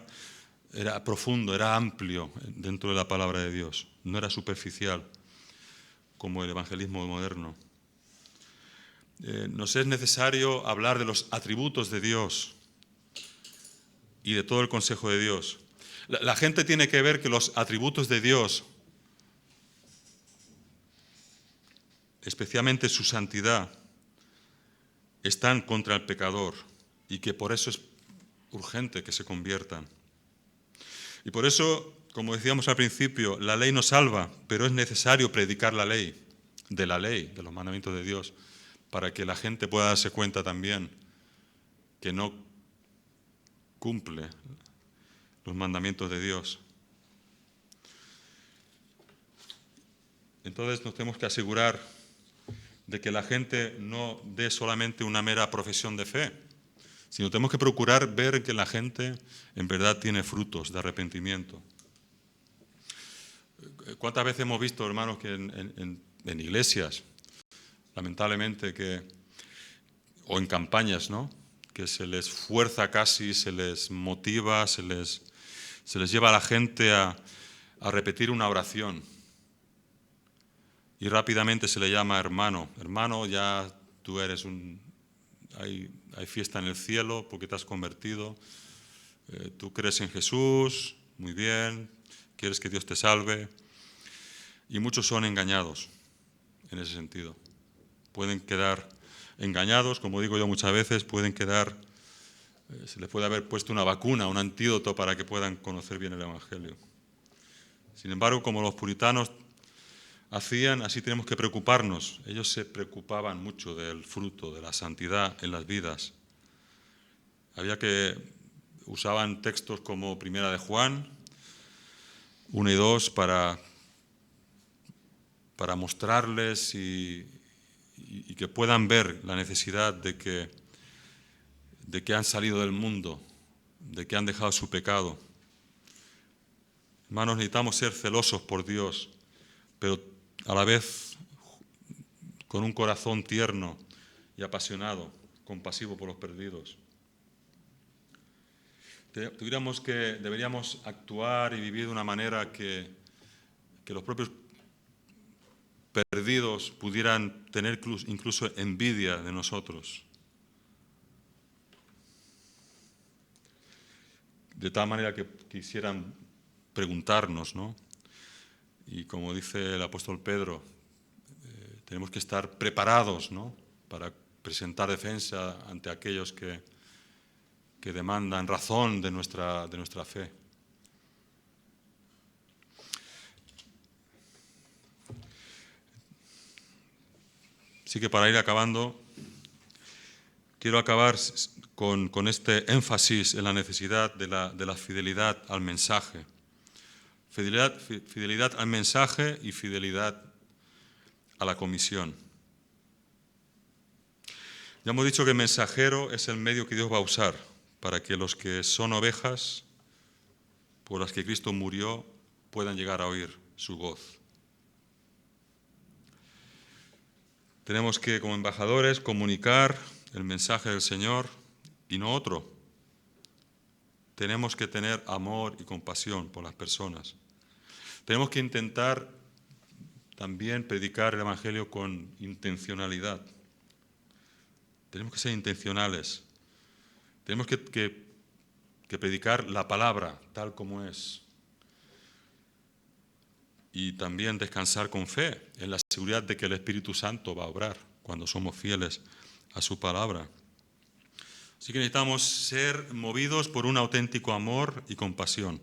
profundo, era amplio dentro de la palabra de Dios. No era superficial como el evangelismo moderno. Nos es necesario hablar de los atributos de Dios y de todo el consejo de Dios. La gente tiene que ver que los atributos de Dios, especialmente su santidad, están contra el pecador y que por eso es urgente que se conviertan. Y por eso, como decíamos al principio, la ley no salva, pero es necesario predicar la ley, de los mandamientos de Dios, para que la gente pueda darse cuenta también que no cumple los mandamientos de Dios. Entonces nos tenemos que asegurar de que la gente no dé solamente una mera profesión de fe, sino tenemos que procurar ver que la gente en verdad tiene frutos de arrepentimiento. ¿Cuántas veces hemos visto, hermanos, que en iglesias, lamentablemente, o en campañas, ¿no?, que se les fuerza casi, se les motiva, se les lleva a la gente a repetir una oración y rápidamente se le llama hermano. Hermano, ya tú eres hay fiesta en el cielo porque te has convertido, tú crees en Jesús, muy bien, quieres que Dios te salve. Y muchos son engañados en ese sentido. Pueden quedar engañados, como digo yo muchas veces, se les puede haber puesto una vacuna, un antídoto para que puedan conocer bien el Evangelio. Sin embargo, como los puritanos hacían, así tenemos que preocuparnos. Ellos se preocupaban mucho del fruto, de la santidad en las vidas. Usaban textos como Primera de Juan 1 y 2 para mostrarles y que puedan ver la necesidad de que han salido del mundo, de que han dejado su pecado. Hermanos, necesitamos ser celosos por Dios, pero a la vez con un corazón tierno y apasionado, compasivo por los perdidos. Deberíamos actuar y vivir de una manera que los propios perdidos pudieran tener incluso envidia de nosotros. De tal manera que quisieran preguntarnos, ¿no? Y como dice el apóstol Pedro, tenemos que estar preparados, ¿no?, para presentar defensa ante aquellos que demandan razón de nuestra fe. Así que para ir acabando, quiero acabar con este énfasis en la necesidad de la fidelidad al mensaje. Fidelidad al mensaje y fidelidad a la comisión. Ya hemos dicho que el mensajero es el medio que Dios va a usar para que los que son ovejas por las que Cristo murió puedan llegar a oír su voz. Tenemos que, como embajadores, comunicar el mensaje del Señor y no otro. Tenemos que tener amor y compasión por las personas. Tenemos que intentar también predicar el Evangelio con intencionalidad. Tenemos que ser intencionales. Tenemos que predicar la palabra tal como es. Y también descansar con fe en la seguridad de que el Espíritu Santo va a obrar cuando somos fieles a su palabra. Así que necesitamos ser movidos por un auténtico amor y compasión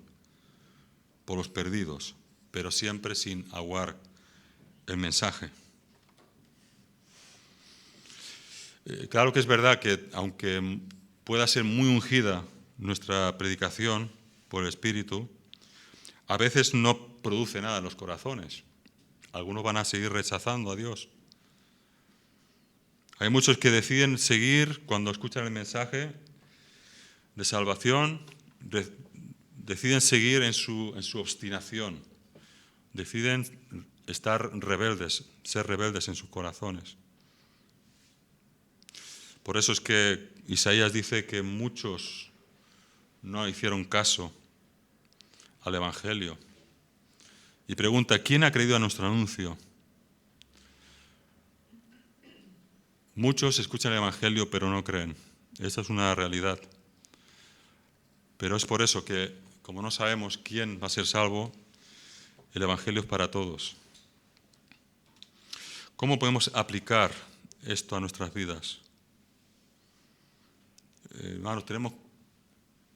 por los perdidos, pero siempre sin aguar el mensaje. Claro que es verdad que aunque pueda ser muy ungida nuestra predicación por el Espíritu, a veces no produce nada en los corazones. Algunos van a seguir rechazando a Dios. Hay muchos que deciden seguir cuando escuchan el mensaje de salvación, deciden seguir en su obstinación, deciden estar rebeldes, ser rebeldes en sus corazones. Por eso es que Isaías dice que muchos no hicieron caso al Evangelio. Y pregunta, ¿quién ha creído a nuestro anuncio? Muchos escuchan el Evangelio pero no creen. Esa es una realidad. Pero es por eso que, como no sabemos quién va a ser salvo, el Evangelio es para todos. ¿Cómo podemos aplicar esto a nuestras vidas? Hermanos,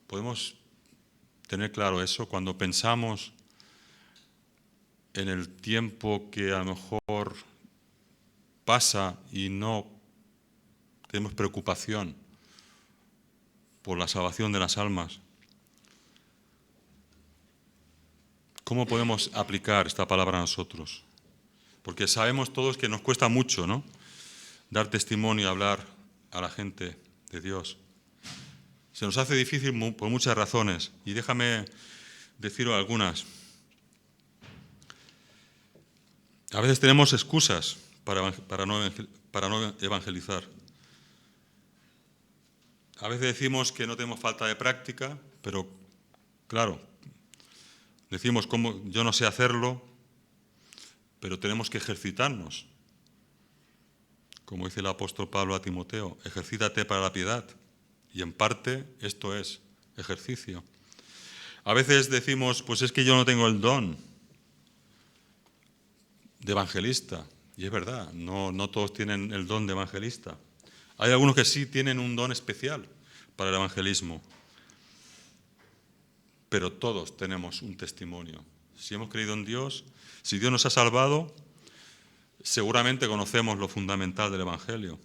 podemos tener claro eso cuando pensamos en el tiempo que a lo mejor pasa y no tenemos preocupación por la salvación de las almas. ¿Cómo podemos aplicar esta palabra a nosotros? Porque sabemos todos que nos cuesta mucho, ¿no?, dar testimonio y hablar a la gente de Dios. Se nos hace difícil por muchas razones, y déjame deciros algunas. A veces tenemos excusas para no evangelizar. A veces decimos que no tenemos falta de práctica, pero claro, decimos cómo yo no sé hacerlo, pero tenemos que ejercitarnos. Como dice el apóstol Pablo a Timoteo, ejercítate para la piedad. Y en parte esto es ejercicio. A veces decimos, pues es que yo no tengo el don de evangelista. Y es verdad, no todos tienen el don de evangelista. Hay algunos que sí tienen un don especial para el evangelismo. Pero todos tenemos un testimonio. Si hemos creído en Dios, si Dios nos ha salvado, seguramente conocemos lo fundamental del Evangelio.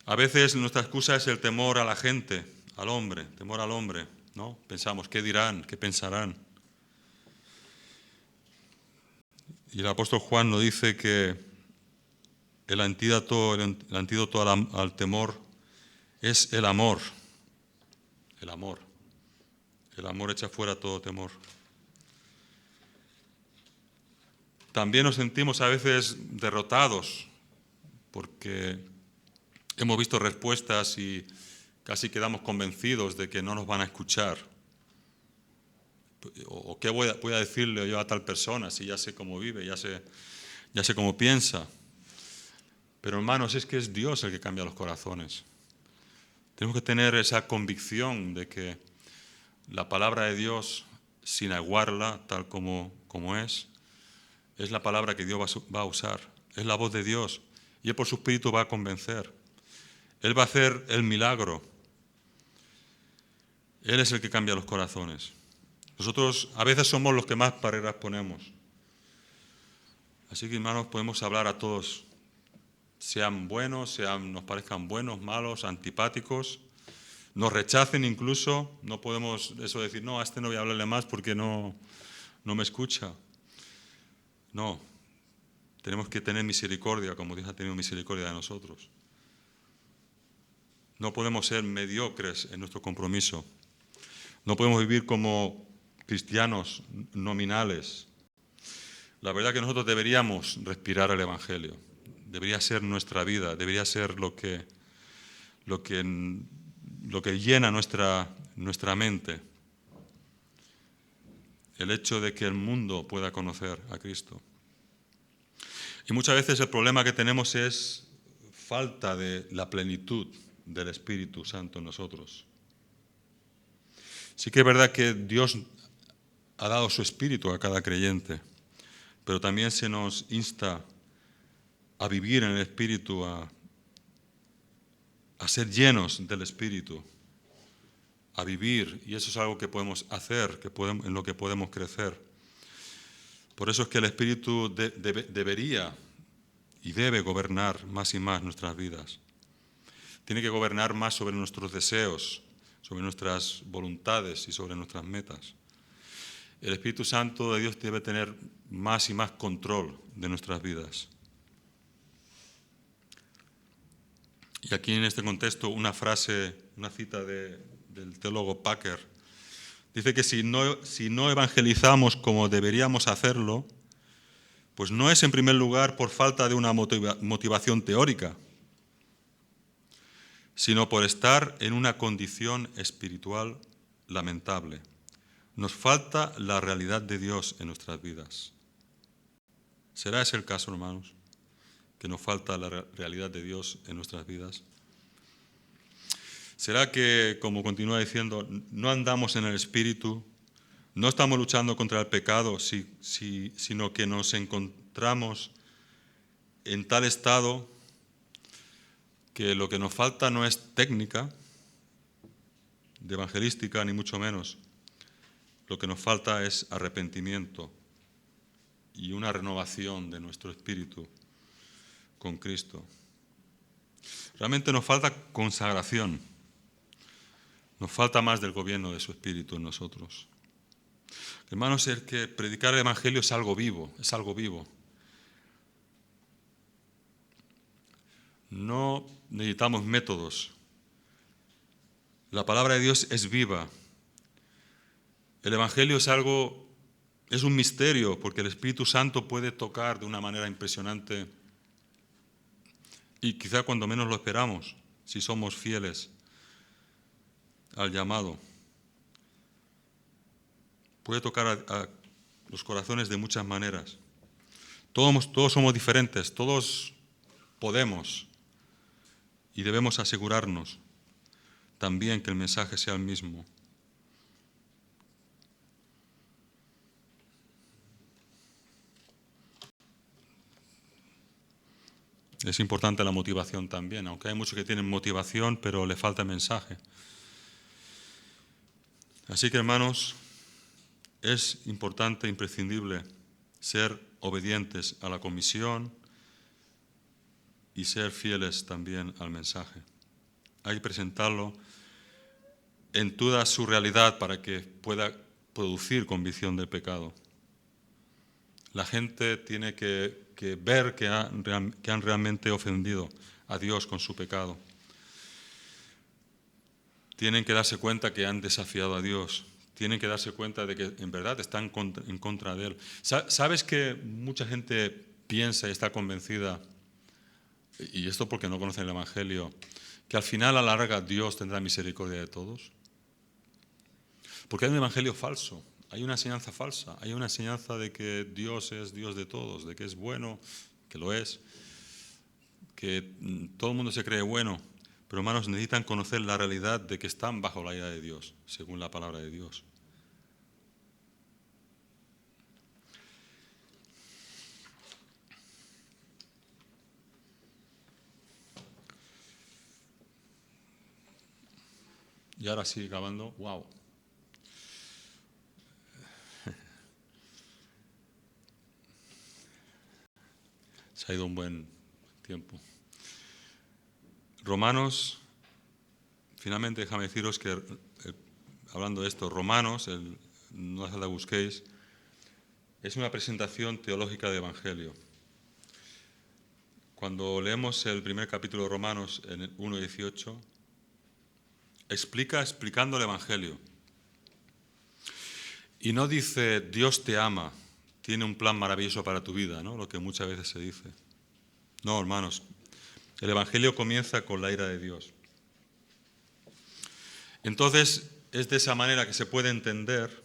A veces nuestra excusa es el temor a la gente, al hombre, temor al hombre, ¿no? Pensamos, ¿qué dirán? ¿Qué pensarán? Y el apóstol Juan nos dice que el antídoto al temor es el amor. El amor. El amor echa fuera todo temor. También nos sentimos a veces derrotados porque hemos visto respuestas y casi quedamos convencidos de que no nos van a escuchar. ¿O qué voy a decirle yo a tal persona si ya sé cómo vive, ya sé cómo piensa? Pero hermanos, es que es Dios el que cambia los corazones. Tenemos que tener esa convicción de que la palabra de Dios, sin aguarla tal como es la palabra que Dios va a usar. Es la voz de Dios y Él por su Espíritu va a convencer. Él va a hacer el milagro. Él es el que cambia los corazones. Nosotros a veces somos los que más barreras ponemos. Así que, hermanos, podemos hablar a todos, sean buenos, nos parezcan buenos, malos, antipáticos, nos rechacen incluso. No podemos eso decir, no, a este no voy a hablarle más porque no me escucha. No, tenemos que tener misericordia, como Dios ha tenido misericordia de nosotros. No podemos ser mediocres en nuestro compromiso. No podemos vivir como cristianos nominales. La verdad que nosotros deberíamos respirar el Evangelio. Debería ser nuestra vida, debería ser lo que llena nuestra mente. El hecho de que el mundo pueda conocer a Cristo. Y muchas veces el problema que tenemos es falta de la plenitud del Espíritu Santo en nosotros. Sí que es verdad que Dios ha dado su Espíritu a cada creyente, pero también se nos insta a vivir en el Espíritu, a ser llenos del Espíritu, a vivir, y eso es algo que podemos hacer, en lo que podemos crecer. Por eso es que el Espíritu debería y debe gobernar más y más nuestras vidas. Tiene que gobernar más sobre nuestros deseos, sobre nuestras voluntades y sobre nuestras metas. El Espíritu Santo de Dios debe tener más y más control de nuestras vidas. Y aquí en este contexto una cita del teólogo Packer, dice que si no evangelizamos como deberíamos hacerlo, pues no es en primer lugar por falta de una motivación teórica, sino por estar en una condición espiritual lamentable. Nos falta la realidad de Dios en nuestras vidas. ¿Será ese el caso, hermanos? Que nos falta la realidad de Dios en nuestras vidas. ¿Será que, como continúa diciendo, no andamos en el Espíritu, no estamos luchando contra el pecado, sino que nos encontramos en tal estado que lo que nos falta no es técnica de evangelística, ni mucho menos. Lo que nos falta es arrepentimiento y una renovación de nuestro espíritu con Cristo. Realmente nos falta consagración. Nos falta más del gobierno de su espíritu en nosotros. Hermanos, es que predicar el evangelio es algo vivo, es algo vivo. No necesitamos métodos. La palabra de Dios es viva. El evangelio es un misterio, porque el Espíritu Santo puede tocar de una manera impresionante y quizá cuando menos lo esperamos, si somos fieles al llamado. Puede tocar a los corazones de muchas maneras. Todos somos diferentes, todos podemos y debemos asegurarnos también que el mensaje sea el mismo. Es importante la motivación también, aunque hay muchos que tienen motivación, pero le falta el mensaje. Así que, hermanos, es importante, imprescindible, ser obedientes a la comisión y ser fieles también al mensaje. Hay que presentarlo en toda su realidad para que pueda producir convicción del pecado. La gente tiene que ver que han realmente ofendido a Dios con su pecado. Tienen que darse cuenta que han desafiado a Dios. Tienen que darse cuenta de que en verdad están en contra de Él. ¿Sabes que mucha gente piensa y está convencida, y esto porque no conocen el Evangelio, que al final a la larga Dios tendrá misericordia de todos? Porque hay un evangelio falso, hay una enseñanza falsa, hay una enseñanza de que Dios es Dios de todos, de que es bueno, que lo es, que todo el mundo se cree bueno, pero hermanos, necesitan conocer la realidad de que están bajo la ira de Dios, según la palabra de Dios. Y ahora sí, acabando, wow. Se ha ido un buen tiempo. Romanos, finalmente déjame deciros que, hablando de esto, Romanos, no la busquéis, es una presentación teológica de Evangelio. Cuando leemos el primer capítulo de Romanos, en el 1:18, explicando el Evangelio. Y no dice, Dios te ama, tiene un plan maravilloso para tu vida, ¿no? Lo que muchas veces se dice. No, hermanos, el Evangelio comienza con la ira de Dios. Entonces, es de esa manera que se puede entender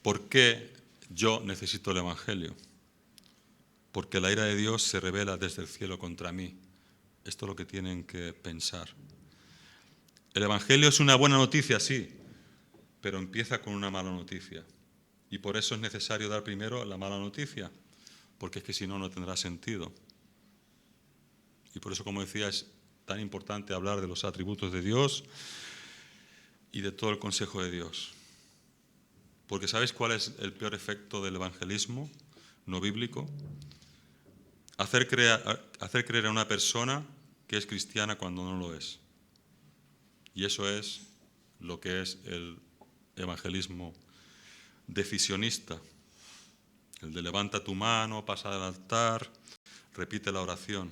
por qué yo necesito el Evangelio. Porque la ira de Dios se revela desde el cielo contra mí. Esto es lo que tienen que pensar. El Evangelio es una buena noticia, sí, pero empieza con una mala noticia. Y por eso es necesario dar primero la mala noticia, porque es que si no, no tendrá sentido. Y por eso, como decía, es tan importante hablar de los atributos de Dios y de todo el consejo de Dios. Porque ¿sabéis cuál es el peor efecto del evangelismo no bíblico? hacer creer a una persona que es cristiana cuando no lo es. Y eso es lo que es el evangelismo decisionista, el de levanta tu mano, pasa al altar, repite la oración.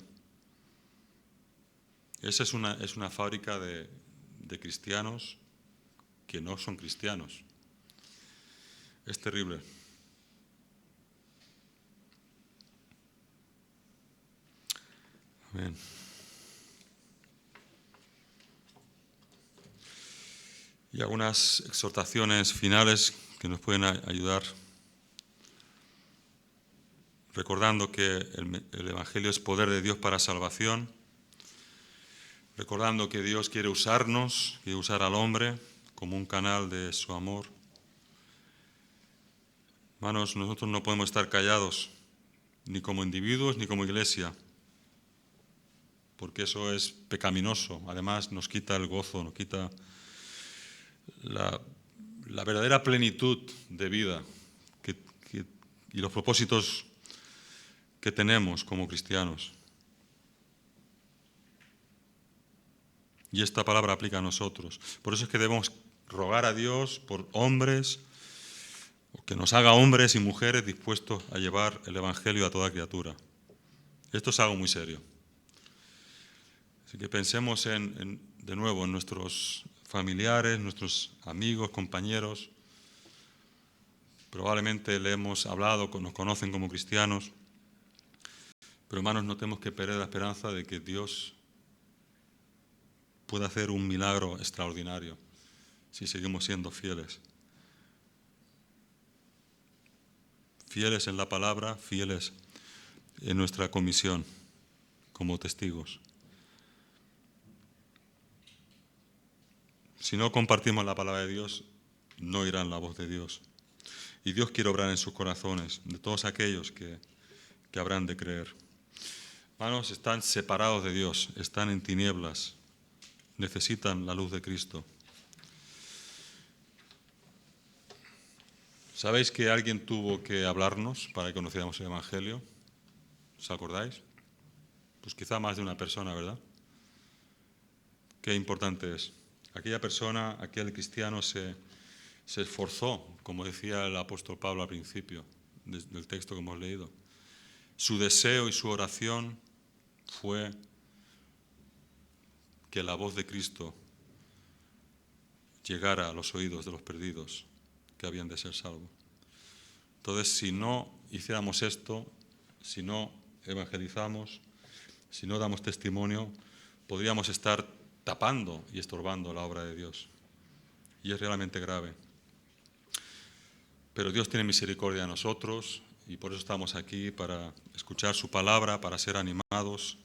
Esa es una fábrica de cristianos que no son cristianos. Es terrible. Amén. Y algunas exhortaciones finales que nos pueden ayudar, recordando que el Evangelio es poder de Dios para salvación, recordando que Dios quiere usarnos, quiere usar al hombre como un canal de su amor. Hermanos, nosotros no podemos estar callados, ni como individuos ni como iglesia, porque eso es pecaminoso. Además, nos quita el gozo, nos quita la verdadera plenitud de vida y los propósitos que tenemos como cristianos. Y esta palabra aplica a nosotros. Por eso es que debemos rogar a Dios por hombres, que nos haga hombres y mujeres dispuestos a llevar el Evangelio a toda criatura. Esto es algo muy serio. Así que pensemos de nuevo en nuestros familiares, nuestros amigos, compañeros. Probablemente le hemos hablado, nos conocen como cristianos. Pero hermanos, no tenemos que perder la esperanza de que Dios pueda hacer un milagro extraordinario si seguimos siendo fieles. Fieles en la palabra, fieles en nuestra comisión como testigos. Si no compartimos la palabra de Dios, no oirán la voz de Dios. Y Dios quiere obrar en sus corazones, de todos aquellos que habrán de creer. Hermanos, están separados de Dios, están en tinieblas, necesitan la luz de Cristo. ¿Sabéis que alguien tuvo que hablarnos para que conociéramos el Evangelio? ¿Os acordáis? Pues quizá más de una persona, ¿verdad? Qué importante es. Aquella persona, aquel cristiano se esforzó, como decía el apóstol Pablo al principio del texto que hemos leído. Su deseo y su oración fue que la voz de Cristo llegara a los oídos de los perdidos que habían de ser salvos. Entonces, si no hiciéramos esto, si no evangelizamos, si no damos testimonio, podríamos estar tapando y estorbando la obra de Dios. Y es realmente grave. Pero Dios tiene misericordia de nosotros y por eso estamos aquí, para escuchar su palabra, para ser animados.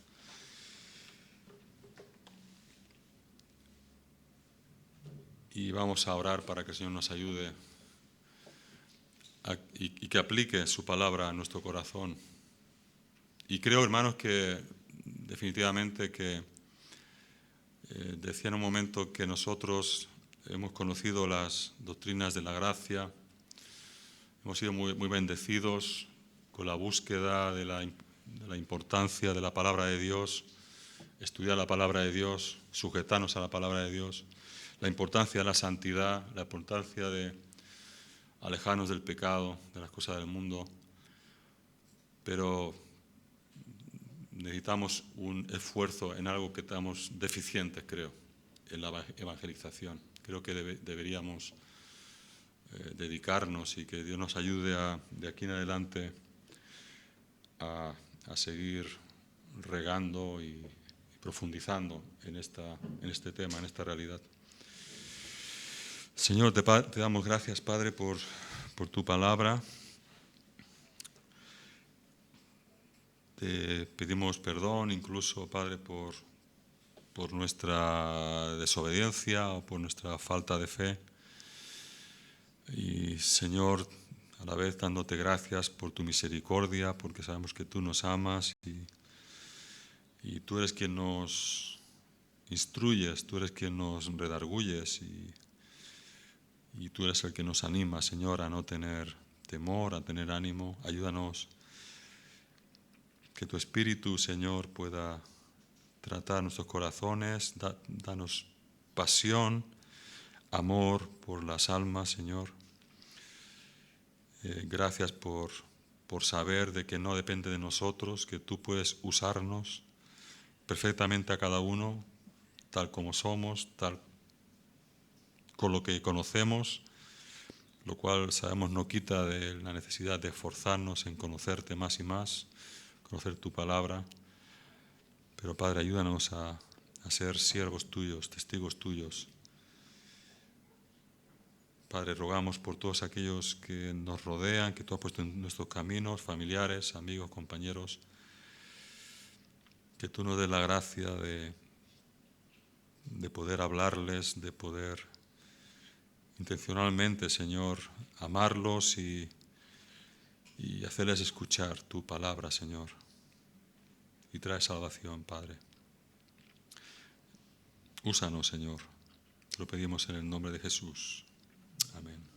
Y vamos a orar para que el Señor nos ayude y que aplique su palabra a nuestro corazón. Y creo, hermanos, que definitivamente que decía en un momento que nosotros hemos conocido las doctrinas de la gracia, hemos sido muy, muy bendecidos con la búsqueda de la importancia de la palabra de Dios, estudiar la palabra de Dios, sujetarnos a la palabra de Dios, la importancia de la santidad, la importancia de alejarnos del pecado, de las cosas del mundo, pero necesitamos un esfuerzo en algo que estamos deficientes, creo, en la evangelización. Creo que deberíamos dedicarnos y que Dios nos ayude de aquí en adelante a seguir regando y profundizando en este tema, en esta realidad. Señor, te damos gracias, Padre, por tu palabra. Te pedimos perdón incluso, Padre, por nuestra desobediencia o por nuestra falta de fe. Y, Señor, a la vez dándote gracias por tu misericordia, porque sabemos que tú nos amas y tú eres quien nos instruyes, tú eres quien nos redarguyes y tú eres el que nos anima, Señor, a no tener temor, a tener ánimo. Ayúdanos Que tu Espíritu, Señor, pueda tratar nuestros corazones, danos pasión, amor por las almas, Señor. Gracias por saber de que no depende de nosotros, que tú puedes usarnos perfectamente a cada uno, tal como somos, tal con lo que conocemos, lo cual sabemos no quita de la necesidad de esforzarnos en conocerte más y más, conocer tu palabra. Pero Padre, ayúdanos a ser siervos tuyos, testigos tuyos. Padre, rogamos por todos aquellos que nos rodean, que tú has puesto en nuestros caminos, familiares, amigos, compañeros, que tú nos des la gracia de poder hablarles, de poder intencionalmente, Señor, amarlos y hacerles escuchar tu palabra, Señor. Y trae salvación, Padre. Úsanos, Señor. Te lo pedimos en el nombre de Jesús. Amén.